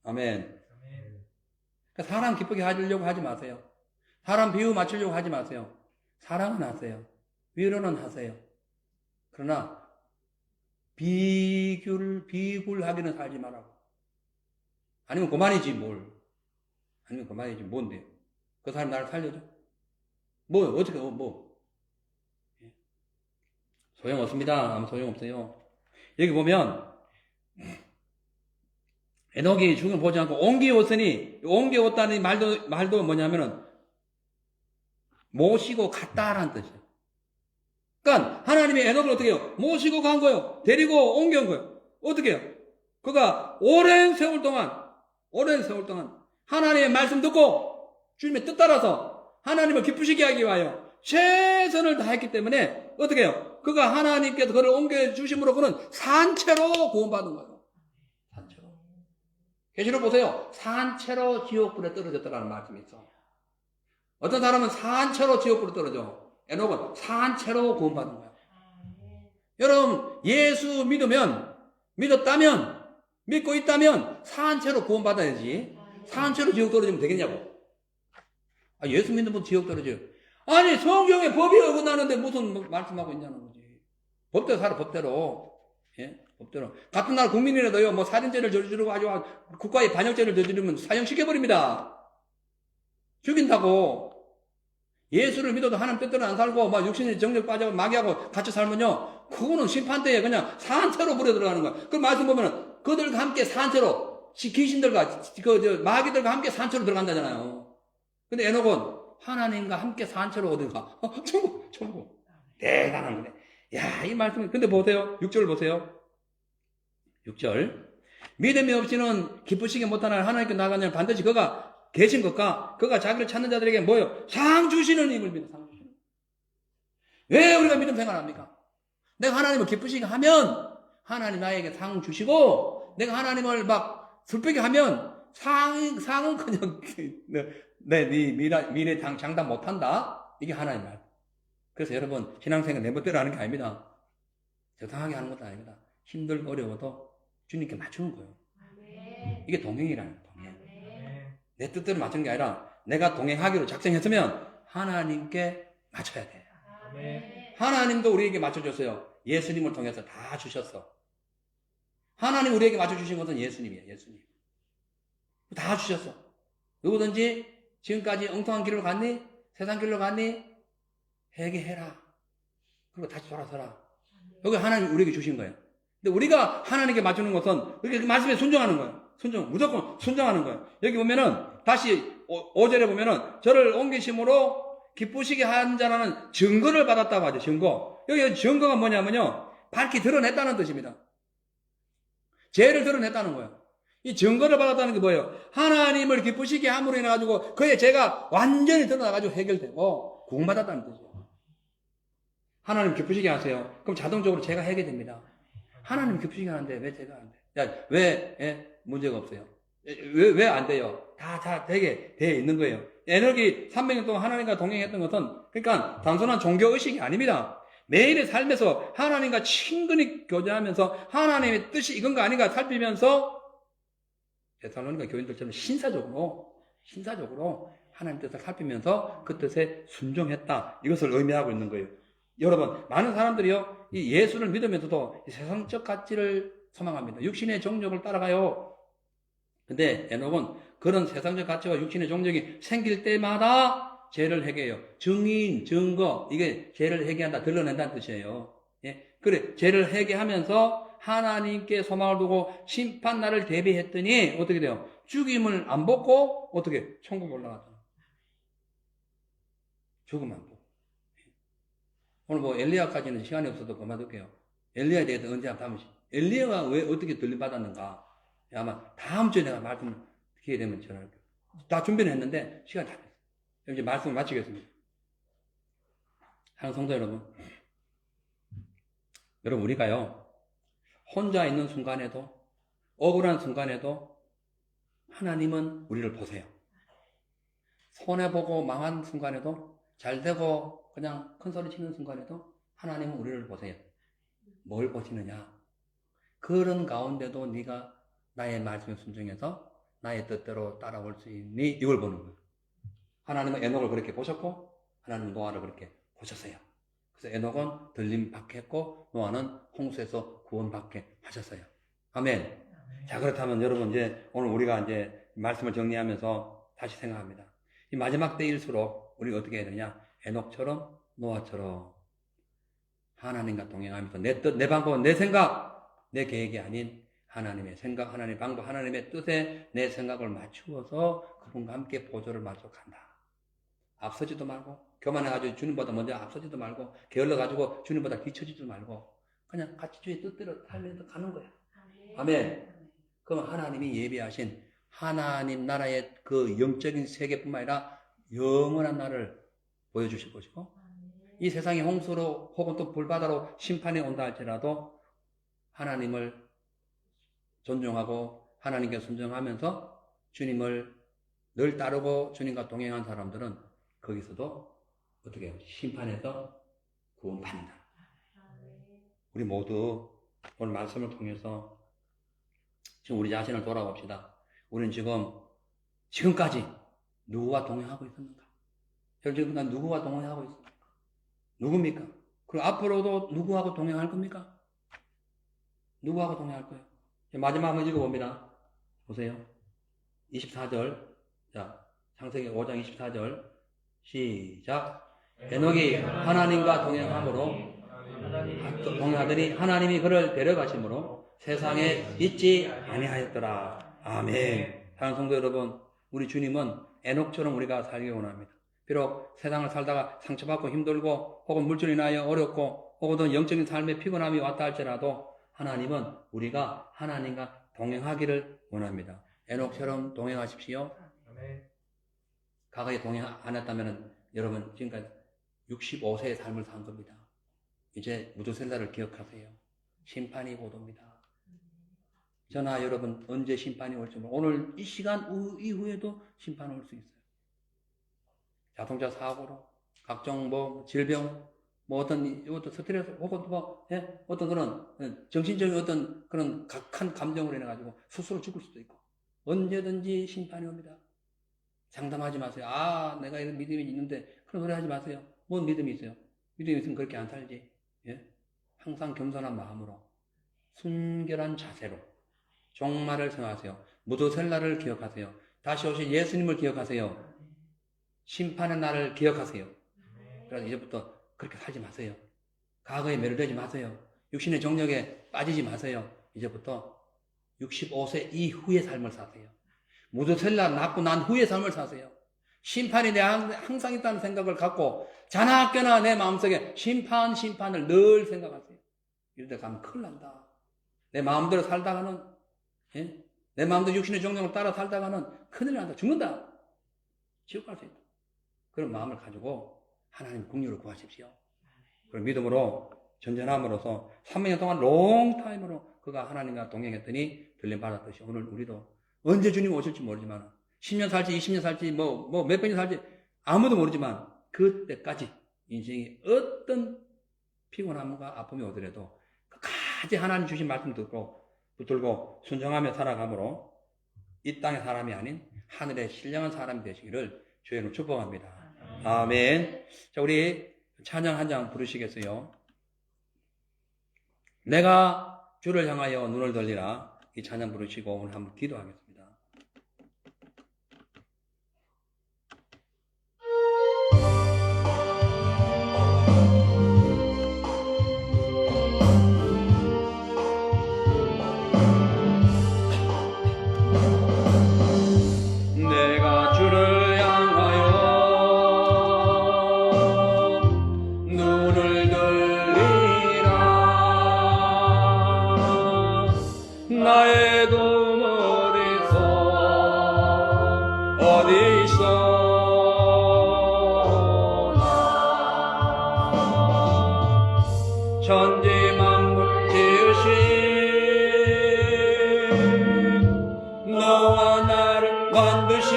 아멘. 사람 기쁘게 하려고 하지 마세요. 사람 비유 맞추려고 하지 마세요. 사랑은 하세요. 위로는 하세요. 그러나 비굴하기는 살지 말라고. 아니면 그만이지 뭘. 아니면 그만이지 뭔데. 그 사람 나를 살려줘. 뭐 어떻게 뭐. 소용없습니다. 아무 소용없어요. 여기 보면 에녹이 죽음을 보지 않고 옮기었으니, 옮기었다는 말도 뭐냐면은 모시고 갔다라는 뜻이에요. 그러니까 하나님이 에녹을 어떻게 해요? 모시고 간 거예요. 데리고 옮겨온 거예요. 어떻게 해요? 그가 오랜 세월 동안 하나님의 말씀 듣고 주님의 뜻 따라서 하나님을 기쁘시게 하기 위하여 최선을 다했기 때문에 어떻게 해요? 그가 하나님께서 그를 옮겨주심으로 그는 산채로 구원받은 거예요. 산채로. 계시록 보세요. 산채로 지옥불에 떨어졌다는 말씀이 있어. 어떤 사람은 산채로 지옥불에 떨어져. 에녹은 산채로 구원받은 거예요. 여러분, 예수 믿고 있다면 산채로 구원받아야지. 산채로 지옥 떨어지면 되겠냐고. 예수 믿는 분 지옥 떨어져요. 아니, 성경에 법이 어긋나는데 무슨 말씀하고 있냐는 거지. 법대로 살아, 법대로. 예? 법대로. 같은 나라 국민이라도요, 뭐 살인죄를 저지르고 아주 국가의 반역죄를 저지르면 사형시켜버립니다. 죽인다고. 예수를 믿어도 하나님 뜻대로 안 살고, 막 육신의 정력 빠져 마귀하고 같이 살면요, 그거는 심판대에 그냥 산채로 불에 들어가는 거야. 그 말씀 보면은, 그들과 함께 산채로, 귀신들과, 마귀들과 함께 산채로 들어간다잖아요. 근데 에녹은 하나님과 함께 산채로 어디 가? 천국. 대단한 거네. 야, 이 말씀이, 근데 보세요. 6절 보세요. 6절. 믿음이 없이는 기쁘시게 못하는 하나님께 나가냐면 반드시 그가 계신 것과 그가 자기를 찾는 자들에게 뭐요? 상 주시는 힘을 믿는 상 주시는. 왜 우리가 믿음 생활합니까? 내가 하나님을 기쁘시게 하면 하나님 나에게 상 주시고 내가 하나님을 막 슬프게 하면 상은 그냥 네 미래 장담 못한다. 이게 하나님 말. 그래서 여러분 신앙생활 내 멋대로 하는 게 아닙니다. 적당하게 하는 것도 아닙니다. 힘들고 어려워도 주님께 맞추는 거예요. 이게 동행이라는 거예요. 동행. 내 뜻대로 맞추는 게 아니라 내가 동행하기로 작정했으면 하나님께 맞춰야 돼. 하나님도 우리에게 맞춰줬어요. 예수님을 통해서 다 주셨어. 하나님 우리에게 맞춰주신 것은 예수님이에요. 예수님. 다 주셨어. 누구든지 지금까지 엉뚱한 길로 갔니? 세상 길로 갔니? 회개해라. 그리고 다시 돌아서라. 여기 하나님 우리에게 주신 거예요. 근데 우리가 하나님께 맞추는 것은 그 말씀에 순종하는 거예요. 무조건 순종하는 거예요. 여기 보면은 다시 5절에 보면은 저를 옮기심으로 기쁘시게 한 자라는 증거를 받았다고 하죠. 증거. 여기 증거가 뭐냐면요. 밝히 드러냈다는 뜻입니다. 죄를 드러냈다는 거예요. 이 증거를 받았다는 게 뭐예요? 하나님을 기쁘시게 함으로 인해가지고 그의 죄가 완전히 드러나가지고 해결되고 구원받았다는 뜻이에요. 하나님 기쁘시게 하세요. 그럼 자동적으로 제가 하게 됩니다. 하나님 기쁘시게 하는데 왜 제가 안 돼요? 야, 왜 문제가 없어요? 왜 안 돼요? 다 되게 돼 있는 거예요. 에녹이 300년 동안 하나님과 동행했던 것은 그러니까 단순한 종교의식이 아닙니다. 매일의 삶에서 하나님과 친근히 교제하면서 하나님의 뜻이 이건가 아닌가 살피면서 데살로니가 교인들처럼 신사적으로 하나님 뜻을 살피면서 그 뜻에 순종했다. 이것을 의미하고 있는 거예요. 여러분, 많은 사람들이요, 이 예수를 믿으면서도 이 세상적 가치를 소망합니다. 육신의 정욕을 따라가요. 근데 에녹은 그런 세상적 가치와 육신의 정욕이 생길 때마다 죄를 회개해요. 증인, 증거, 이게 죄를 회개한다, 드러낸다는 뜻이에요. 예? 그래, 죄를 회개하면서 하나님께 소망을 두고 심판날을 대비했더니 어떻게 돼요? 죽임을 안 벗고 어떻게? 천국 올라갔잖아. 죽음 안 벗고. 오늘 뭐 엘리야까지는 시간이 없어도 그만둘게요. 엘리야에 대해서 언제 한번 담으시. 엘리야가 왜 어떻게 들림받았는가? 아마 다음 주에 내가 말씀 기회 되면 전할게요. 다 준비는 했는데 시간이 다 됐어요. 이제 말씀을 마치겠습니다. 사랑하는 성도 여러분, 우리가요 혼자 있는 순간에도 억울한 순간에도 하나님은 우리를 보세요. 손해보고 망한 순간에도 잘되고 그냥 큰소리 치는 순간에도 하나님은 우리를 보세요. 뭘 보시느냐? 그런 가운데도 네가 나의 말씀에 순종해서 나의 뜻대로 따라올 수 있니? 이걸 보는 거예요. 하나님은 에녹을 그렇게 보셨고 하나님은 노아를 그렇게 보셨어요. 그래서 에녹은 들림 받게 했고 노아는 홍수에서 구원받게 하셨어요. 아멘. 자, 그렇다면 여러분 이제 오늘 우리가 이제 말씀을 정리하면서 다시 생각합니다. 이 마지막 때일수록 우리가 어떻게 해야 되냐? 에녹처럼 노아처럼 하나님과 동행하면서 내 뜻, 내 방법, 내 생각, 내 계획이 아닌 하나님의 생각, 하나님의 방법, 하나님의 뜻에 내 생각을 맞추어서 그분과 함께 보조를 맞춰 간다. 앞서지도 말고 교만해가지고 주님보다 먼저 앞서지도 말고 게을러가지고 주님보다 뒤처지도 말고 그냥 같이 주의 뜻대로 살면서 가는 거야. 아멘. 그럼 하나님이 예비하신 하나님 나라의 그 영적인 세계뿐만 아니라 영원한 나라를 보여주실 것이고 이 세상이 홍수로 혹은 또 불바다로 심판이 온다 할지라도 하나님을 존중하고 하나님께 순종하면서 주님을 늘 따르고 주님과 동행한 사람들은 거기서도 어떻게 해요? 심판에서 구원받는다. 우리 모두 오늘 말씀을 통해서 지금 우리 자신을 돌아봅시다. 우리는 지금까지 누구와 동행하고 있습니까? 지금 난 누구와 동행하고 있습니까? 누굽니까? 그리고 앞으로도 누구하고 동행할 겁니까? 누구하고 동행할 거예요? 마지막 한번 읽어봅니다. 보세요. 24절. 자, 창세기 5장 24절. 시작. 에녹이 하나님과 동행하더니 하나님이 그를 데려가심으로 세상에 있지 아니하였더라. 아멘. 사랑하는 성도 여러분, 우리 주님은 에녹처럼 우리가 살기 원합니다. 비록 세상을 살다가 상처받고 힘들고 혹은 물질이 인하여 어렵고 혹은 영적인 삶에 피곤함이 왔다 할지라도 하나님은 우리가 하나님과 동행하기를 원합니다. 에녹처럼 동행하십시오. 과거에 동행 안 했다면 여러분 지금까지 65세의 삶을 산 겁니다. 이제 무두셀라를 기억하세요. 심판이 곧 옵니다. 저나 여러분 언제 심판이 올지 모르고 오늘 이 시간 이후에도 심판 올 수 있어요. 자동차 사고로 각종 질병 어떤 스트레스 혹은 어떤 그런 정신적인 어떤 그런 각한 감정으로 인해 가지고 스스로 죽을 수도 있고 언제든지 심판이 옵니다. 장담하지 마세요. 내가 이런 믿음이 있는데 그런 소리 하지 마세요. 뭔 믿음이 있어요? 믿음이 있으면 그렇게 안 살지. 예? 항상 겸손한 마음으로 순결한 자세로 종말을 생각하세요. 무두셀라를 기억하세요. 다시 오실 예수님을 기억하세요. 심판의 날을 기억하세요. 그래서 이제부터 그렇게 살지 마세요. 과거에 매료되지 마세요. 육신의 정력에 빠지지 마세요. 이제부터 65세 이후의 삶을 사세요. 무두셀라 낳고 난 후의 삶을 사세요. 심판이 내 항상 있다는 생각을 갖고 자나깨나 내 마음속에 심판을 늘 생각하세요. 이러다 가면 큰일 난다. 내 마음대로 살다가는 내 마음대로 육신의 정력을 따라 살다가는 큰일 난다. 죽는다. 지옥 갈 수 있다. 그런 마음을 가지고 하나님 긍휼을 구하십시오. 그리고 믿음으로 전전함으로써 300년 동안 롱타임으로 그가 하나님과 동행했더니 들림 받았듯이 오늘 우리도 언제 주님 오실지 모르지만 10년 살지 20년 살지 몇백 년 살지 아무도 모르지만 그때까지 인생이 어떤 피곤함과 아픔이 오더라도 끝까지 하나님 주신 말씀 듣고 붙들고 순종하며 살아가므로 이 땅의 사람이 아닌 하늘의 신령한 사람이 되시기를 주의 이름으로 축복합니다. 아멘. 자, 우리 찬양 한 장 부르시겠어요? 내가 주를 향하여 눈을 돌리라. 이 찬양 부르시고 오늘 한번 기도하겠습니다. 내가 주를 향하여 눈을 돌리라. 나의 도움 어디 있어나. 천지 만물 지으신 너와 나를 만드신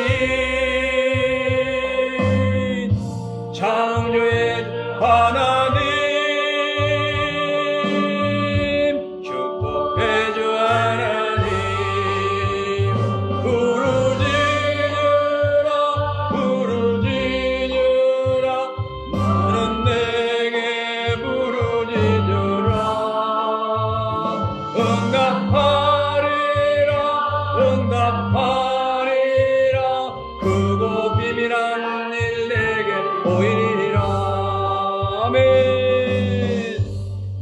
창조의 하나님, 축복해 주 하나님. 부르짖으라 나는 내게 부르짖으라. 응답하리라 크고 비밀한 일 내게 보이리라. 아멘.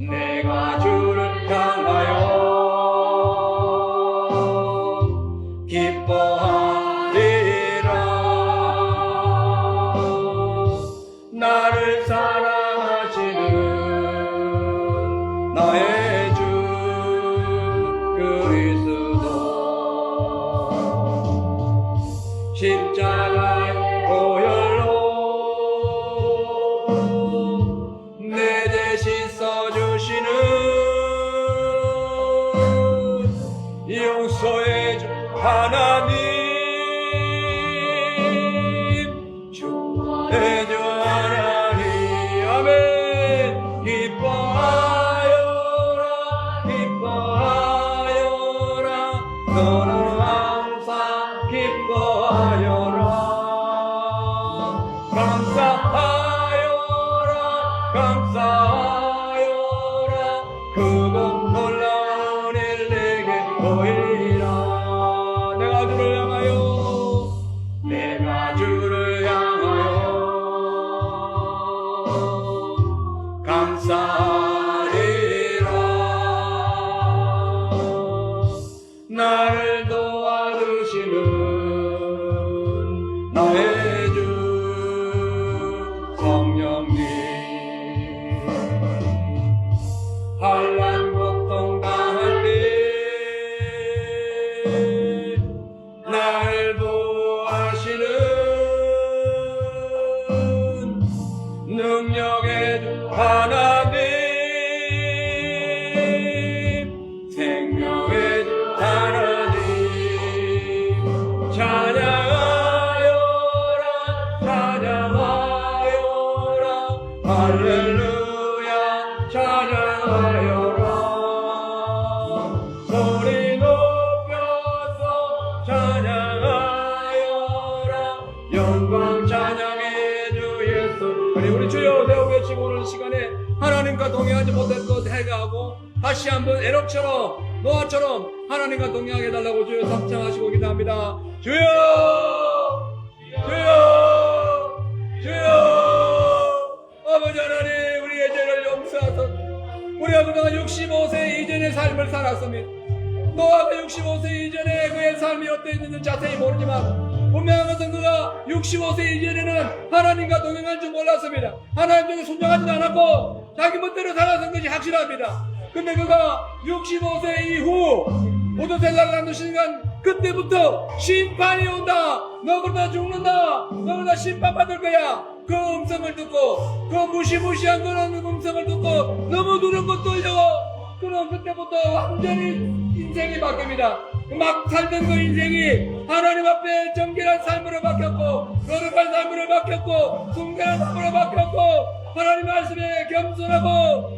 내가 주를 향하여 기뻐하리라. 나를 사랑하시는 나의 주 그리스도, 십자가의 보혈로 내 죄 씻어주시는 용서의 주 하나님, 축복해 주 하나님. 아멘. 기뻐하여라 너는 항상 기뻐하여라. 감사하여라 크고 놀라운 일 내게 보이리라. 내가 주를 향하여 감사하리라. 나를 도와주시는 나의 주 성령님, 환난 고통 당할 때 날 보호하시는 능력의 주 하나님, 생명의 주 하나님, 찬양하여라 할렐루야 찬양하여라. 소리 높여서 찬양하여라. 영광 찬양해 주 예수. 우리 주여 대우 외치고 오는 시간에 하나님과 동행하지 못했던 해가하고 다시 한번 에녹처럼 노아처럼 하나님과 동행하게 해달라고 주여 삼창하시고 기도합니다. 주여 아버지 하나님, 우리의 죄를 용서하소서. 우리가 그동안 65세 이전의 삶을 살았습니다. 노아가 65세 이전에 그의 삶이 어땠는지 자세히 모르지만 분명한 것은 그가 65세 이전에는 하나님과 동행한 줄 몰랐습니다. 하나님 중에 순종하지 않았고 자기 멋대로 살아선 것이 확실합니다. 근데 그가 65세 이후 모두셀라를 낳는 순간 그때부터 심판이 온다. 너 그러다 죽는다. 너 그러다 심판받을 거야. 그 음성을 듣고 그 무시무시한 그런 음성을 듣고 너무 두려운 것 떨려고 그럼 그때부터 완전히 인생이 바뀝니다. 막 살던 그 인생이 하나님 앞에 정결한 삶으로 바뀌었고 거룩한 삶으로 바뀌었고 순결한 삶으로 바뀌었고 하나님 말씀에 겸손하고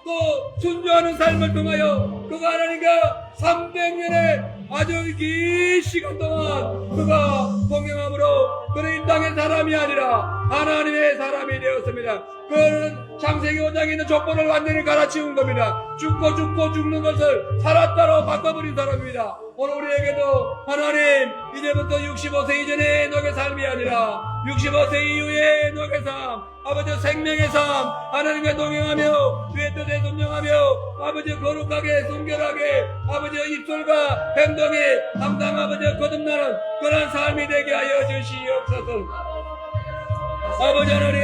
또 순종하는 삶을 통하여 그가 하나님과 300년의 아주 긴 시간 동안 그가 동행함으로 그는 이 땅의 사람이 아니라 하나님의 사람이 되었습니다. 그는 창세기 5장에 있는 족보를 완전히 갈아치운 겁니다. 죽고 죽는 것을 살았다로 바꿔버린 사람입니다. 오늘 우리에게도 하나님 이제부터 65세 이전의 에녹의 삶이 아니라 65세 이후의 에녹의 삶, 아버지 생명의 삶, 하나님과 동행하며 주의 뜻에 순종하며 아버지 거룩하게 순결하게 아버지 입술과 행동이 항상 아버지 거듭나는 그런 삶이 되게 하여 주시옵소서. 아버지 하나님,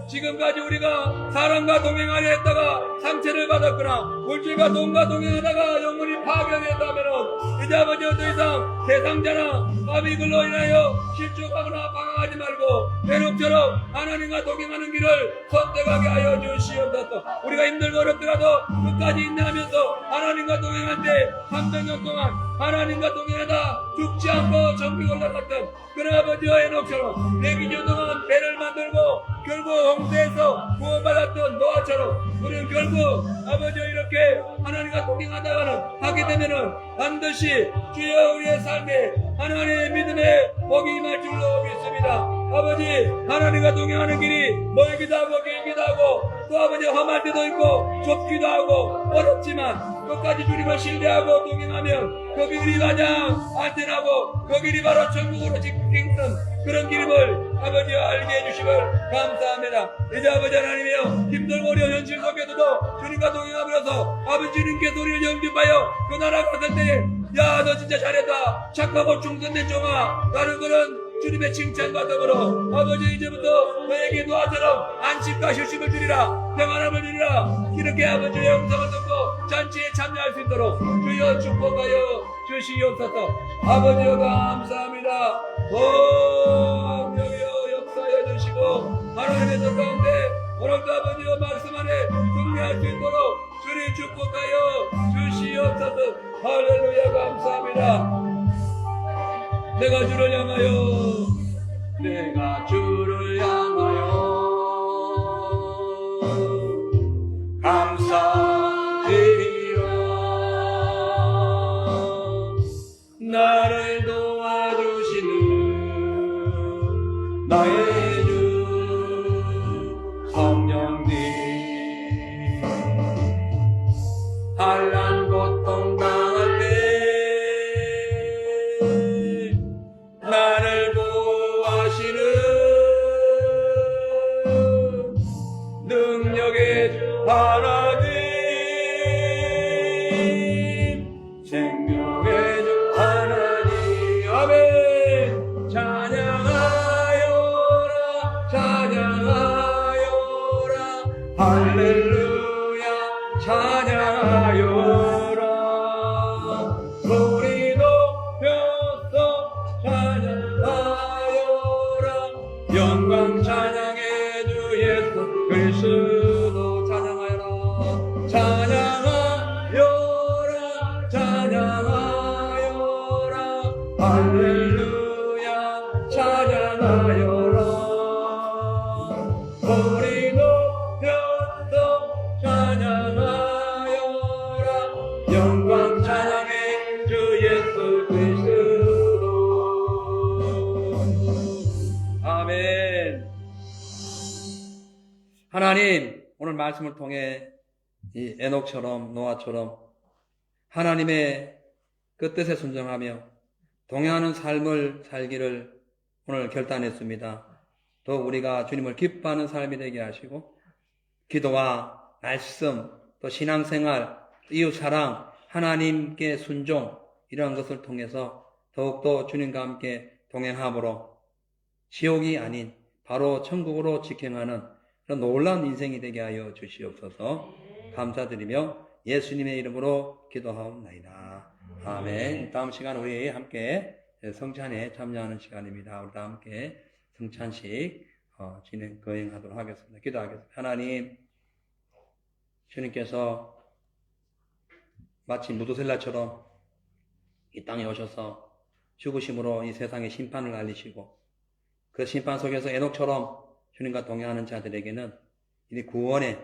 지금까지 우리가 사람과 동행하려 했다가 상처를 받았거나 물질과 돈과 동행하다가 영혼이 파괴되었다면 이제 아버지 더 이상 세상자나 아비글로 인하여 실족하거나 방황하지 말고 에녹처럼 하나님과 동행하는 길을 선택하게 하여 주시옵소서. 우리가 힘들고 어렵더라도 끝까지 인내하면서 하나님과 동행한데 300년 동안 하나님과 동행하다 죽지 않고 전기 올라갔던 그런 아버지와 에녹처럼 100년 동안 배를 만들고 결국 홍수에서 구원받았던 노아처럼 우리는 결국 아버지 이렇게 하나님과 동행하다가는 하게 되면은 반드시 주여 우리의 삶에 하나님의 믿음에 복이 임할 줄로 믿습니다. 아버지 하나님과 동행하는 길이 멀기도 하고 길기도 하고 또 아버지 험할 때도 있고 좁기도 하고 어렵지만 끝까지 주님을 신뢰하고 동행하면 그 길이 가장 안전하고 그 길이 바로 천국으로 직행하는 그런 길임을 아버지 알게 해주심을 감사합니다. 이제 아버지 하나님이여 힘들고 어려운 현실 속에서도 주님과 동행하면서 아버지 주님께서 우리를 영접하여 그 나라 갔을 때에 야 너 진짜 잘했다 착하고 충성된 종아 나는 그런 주님의 칭찬과 더불어 아버지 이제부터 너에게 노아처럼 안식과 휴식을 주리라 평안함을 주리라 이렇게 아버지의 영성을 듣고 잔치에 참여할 수 있도록 주여 축복하여 주시옵소서. 아버지여 감사합니다. 여기여 역사해 주시고 하나님의 뜻 가운데 오늘도 아버지여 말씀 안에 승리할 수 있도록 주님 축복하여 주시옵소서. 할렐루야 감사합니다. 내가 주를 향하여 감사드리라. 나를 도와주시는 나의 주 성령님 한란 고통 당할 때 나를 보호하시는 능력의 주 하나님 생명의 주 하나님 아멘. 찬양하여라 찬양하여라 할렐루야 찬양하여라 우리 높여서 찬양하여라 영광 찬양해 주 예수 그리스도 찬양하여라 찬양하여라 찬양하여라 할렐루야 찬양하여라 우리 높여서 찬양하여라 영광 찬양해 주 예수 그리스도 아멘. 하나님 오늘 말씀을 통해 이 에녹처럼 노아처럼 하나님의 그 뜻에 순종하며 동행하는 삶을 살기를 오늘 결단했습니다. 또 우리가 주님을 기뻐하는 삶이 되게 하시고 기도와 말씀 또 신앙생활 이웃사랑 하나님께 순종 이러한 것을 통해서 더욱더 주님과 함께 동행함으로 지옥이 아닌 바로 천국으로 직행하는 그런 놀라운 인생이 되게 하여 주시옵소서. 감사드리며 예수님의 이름으로 기도하옵나이다. 아멘. 다음 시간 우리 함께 성찬에 참여하는 시간입니다. 우리 다 함께 성찬식 거행하도록 하겠습니다. 기도하겠습니다. 하나님, 주님께서 마치 무두셀라처럼 이 땅에 오셔서 죽으심으로 이 세상의 심판을 알리시고 그 심판 속에서 에녹처럼 주님과 동행하는 자들에게는 이 구원의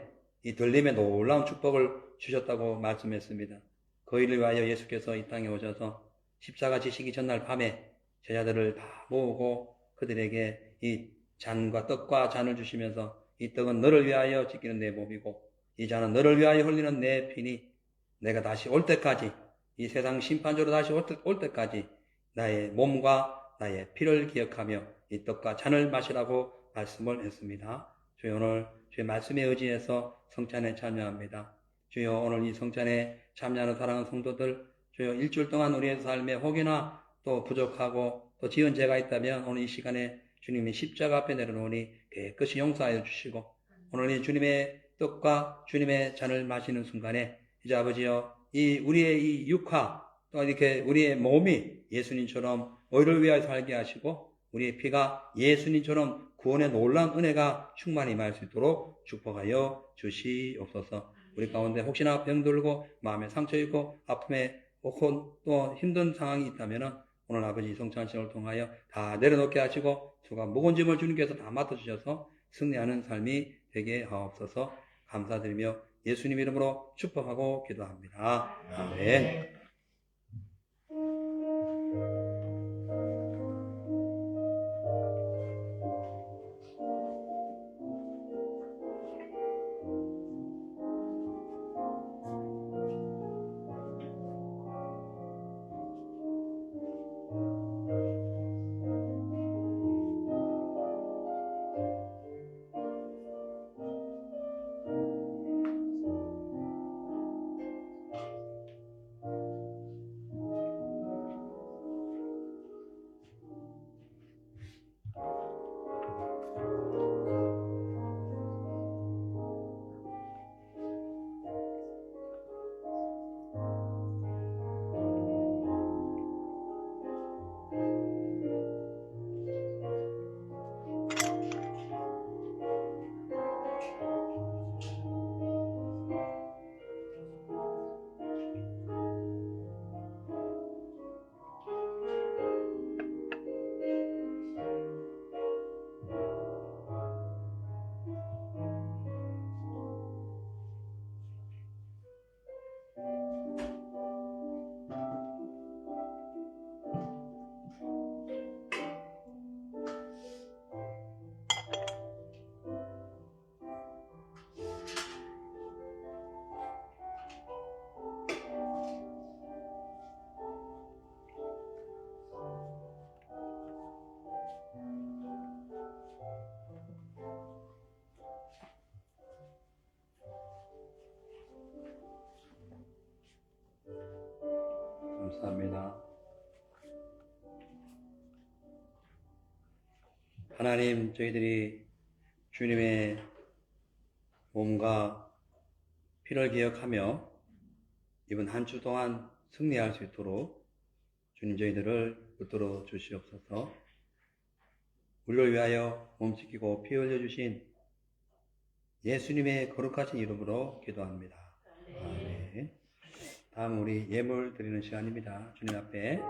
이 들림의 놀라운 축복을 주셨다고 말씀했습니다. 그 일을 위하여 예수께서 이 땅에 오셔서 십자가 지시기 전날 밤에 제자들을 다 모으고 그들에게 이 잔과 떡과 잔을 주시면서 이 떡은 너를 위하여 지키는 내 몸이고 이 잔은 너를 위하여 흘리는 내 피니 내가 다시 올 때까지 이 세상 심판조로 다시 올 때까지 나의 몸과 나의 피를 기억하며 이 떡과 잔을 마시라고 말씀을 했습니다. 주여 오늘 주의 말씀에 의지해서 성찬에 참여합니다. 주여 오늘 이 성찬에 참여하는 사랑하는 성도들 주여 일주일 동안 우리의 삶에 혹여나 또 부족하고 또 지은 죄가 있다면 오늘 이 시간에 주님이 십자가 앞에 내려놓으니 깨끗이 용서하여 주시고 오늘 이 주님의 떡과 주님의 잔을 마시는 순간에 이제 아버지여 이 우리의 이 육화 또 이렇게 우리의 몸이 예수님처럼 의를 위하여 살게 하시고 우리의 피가 예수님처럼 구원의 놀라운 은혜가 충만히 임할 수 있도록 축복하여 주시옵소서. 우리 가운데 혹시나 병들고 마음에 상처 있고 아픔에 혹은 또 힘든 상황이 있다면 오늘 아버지 성찬식을 통하여 다 내려놓게 하시고 수가 무거운 짐을 주님께서 다 맡아주셔서 승리하는 삶이 되게 하옵소서. 감사드리며 예수님 이름으로 축복하고 기도합니다. 아멘. 감사합니다. 하나님, 저희들이 주님의 몸과 피를 기억하며 이번 한 주 동안 승리할 수 있도록 주님 저희들을 붙들어 주시옵소서. 우리를 위하여 몸 지키고 피 흘려주신 예수님의 거룩하신 이름으로 기도합니다. 아멘. 다음 우리 예물 드리는 시간입니다. 주님 앞에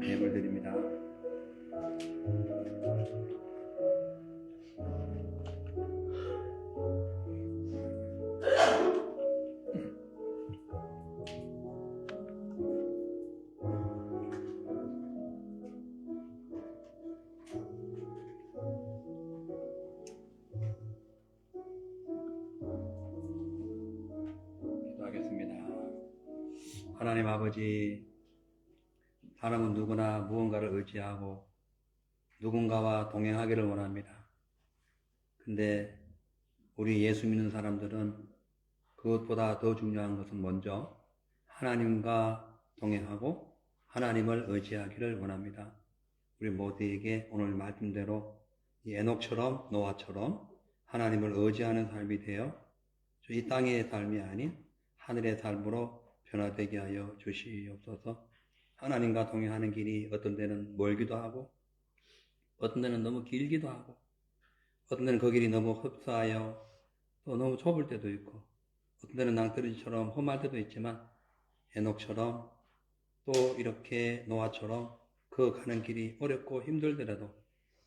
예물 드립니다. 하나님 아버지, 사람은 누구나 무언가를 의지하고 누군가와 동행하기를 원합니다. 근데 우리 예수 믿는 사람들은 그것보다 더 중요한 것은 먼저 하나님과 동행하고 하나님을 의지하기를 원합니다. 우리 모두에게 오늘 말씀대로 이 에녹처럼 노아처럼 하나님을 의지하는 삶이 되어 이 땅의 삶이 아닌 하늘의 삶으로 변화되게 하여 주시옵소서. 하나님과 동행하는 길이 어떤 때는 멀기도 하고 어떤 데는 너무 길기도 하고, 어떤 데는 그 길이 너무 흡사하여 또 너무 좁을 때도 있고, 어떤 데는 낭떠러지처럼 험할 때도 있지만, 에녹처럼 또 이렇게 노아처럼 그 가는 길이 어렵고 힘들더라도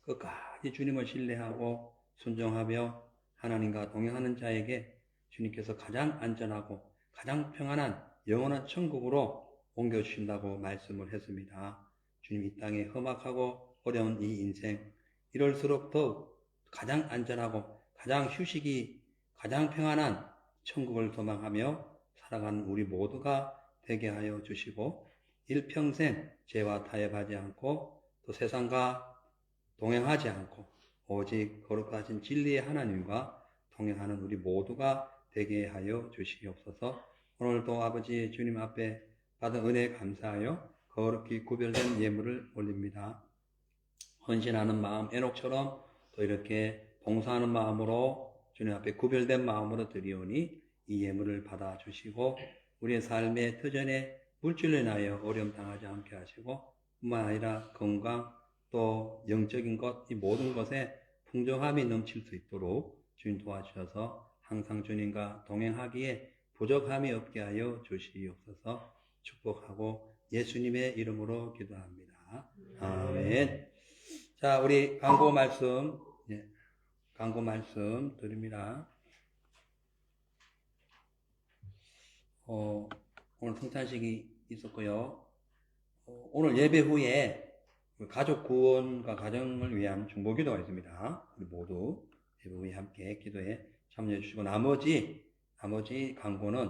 끝까지 주님을 신뢰하고 순종하며 하나님과 동행하는 자에게 주님께서 가장 안전하고 가장 평안한 영원한 천국으로 옮겨주신다고 말씀을 했습니다. 주님 이 땅에 험악하고 어려운 이 인생, 이럴수록 더욱 가장 안전하고 가장 휴식이 가장 평안한 천국을 소망하며 살아가는 우리 모두가 되게 하여 주시고, 일평생 죄와 타협하지 않고 또 세상과 동행하지 않고 오직 거룩하신 진리의 하나님과 동행하는 우리 모두가 되게 하여 주시옵소서. 오늘도 아버지 주님 앞에 받은 은혜에 감사하여 거룩히 구별된 예물을 올립니다. 헌신하는 마음, 에녹처럼 또 이렇게 봉사하는 마음으로 주님 앞에 구별된 마음으로 드리오니 이 예물을 받아주시고 우리의 삶의 터전에 물질로 인하여 어려움 당하지 않게 하시고, 뿐만 아니라 건강 또 영적인 것, 이 모든 것에 풍성함이 넘칠 수 있도록 주님 도와주셔서 항상 주님과 동행하기에 부족함이 없게 하여 주시옵소서. 축복하고 예수님의 이름으로 기도합니다. 아멘. 자, 우리 광고 말씀 드립니다. 오늘 성찬식이 있었고요. 오늘 예배 후에 가족 구원과 가정을 위한 중보기도가 있습니다. 우리 모두 예배 후에 함께 기도에 참여해 주시고, 나머지 광고는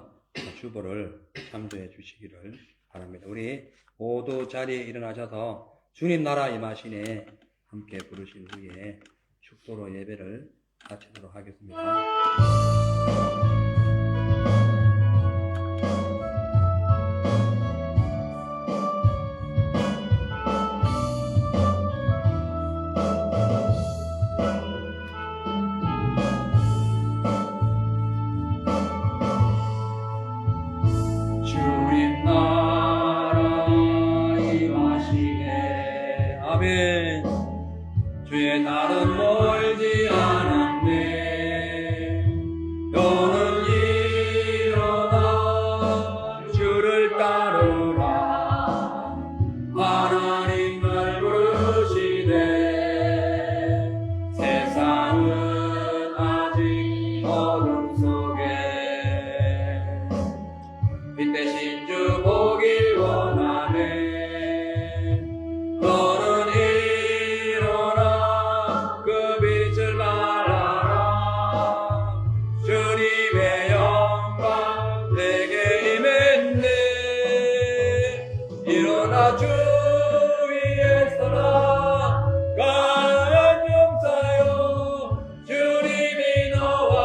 주보를 참조해 주시기를 바랍니다. 우리 모두 자리에 일어나셔서 주님 나라 임하시네 함께 부르신 후에 축도로 예배를 마치도록 하겠습니다. 주님 나라 임하시네. 아멘. 주의 날은 멀지 않았네. 너는 일어나 주를 따르라. 하나님 날 부르시네. 세상은 아직 어둠 속에 빛 대신 주 보길 원하네. 너는 일어나 그 빛을 발하라. 주님의 영광 내게 임했네. 일어나 주 위에 서라. 강한 용사여, 주님이 너와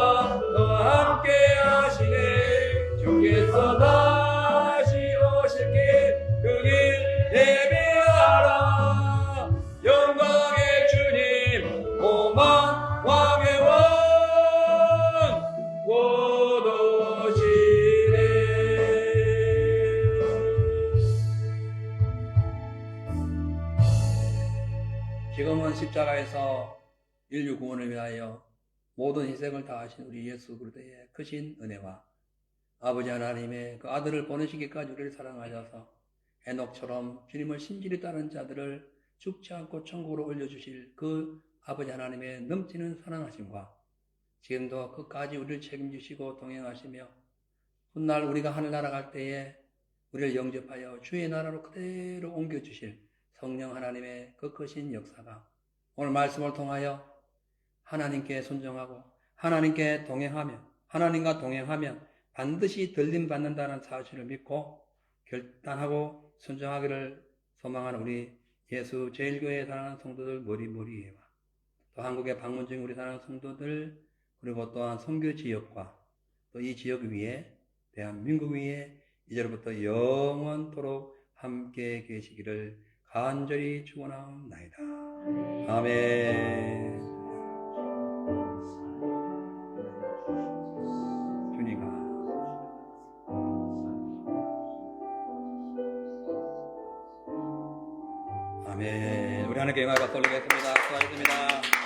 함께 하시네. 주께서 다시 오실 길, 그 길 예비하라. 영광의 주님, 오만 왕의 왕 곧 오시네. 지금은 십자가에서 인류 구원을 위하여 모든 희생을 다하신 우리 예수 그리스도의 크신 은혜와 아버지 하나님의 그 아들을 보내시기까지 우리를 사랑하셔서 에녹처럼 주님을 신실히 따르는 자들을 죽지 않고 천국으로 올려주실 그 아버지 하나님의 넘치는 사랑하심과 지금도 끝까지 우리를 책임지시고 동행하시며 훗날 우리가 하늘나라 갈 때에 우리를 영접하여 주의 나라로 그대로 옮겨주실 성령 하나님의 그 크신 역사가 오늘 말씀을 통하여 하나님께 순종하고 하나님께 동행하며 하나님과 동행하며 반드시 들림받는다는 사실을 믿고 결단하고 순종하기를 소망하는 우리 예수 제일교회에 사랑하는 성도들 머리머리에와 또 한국에 방문 중인 우리 사랑하는 성도들, 그리고 또한 선교 지역과 또 이 지역 위에 대한민국 위에 이제로부터 영원토록 함께 계시기를 간절히 축원하옵나이다. 아멘. 주님아, 아멘. 우리 하나님께 영광과 돌리겠습니다. 수고하셨습니다.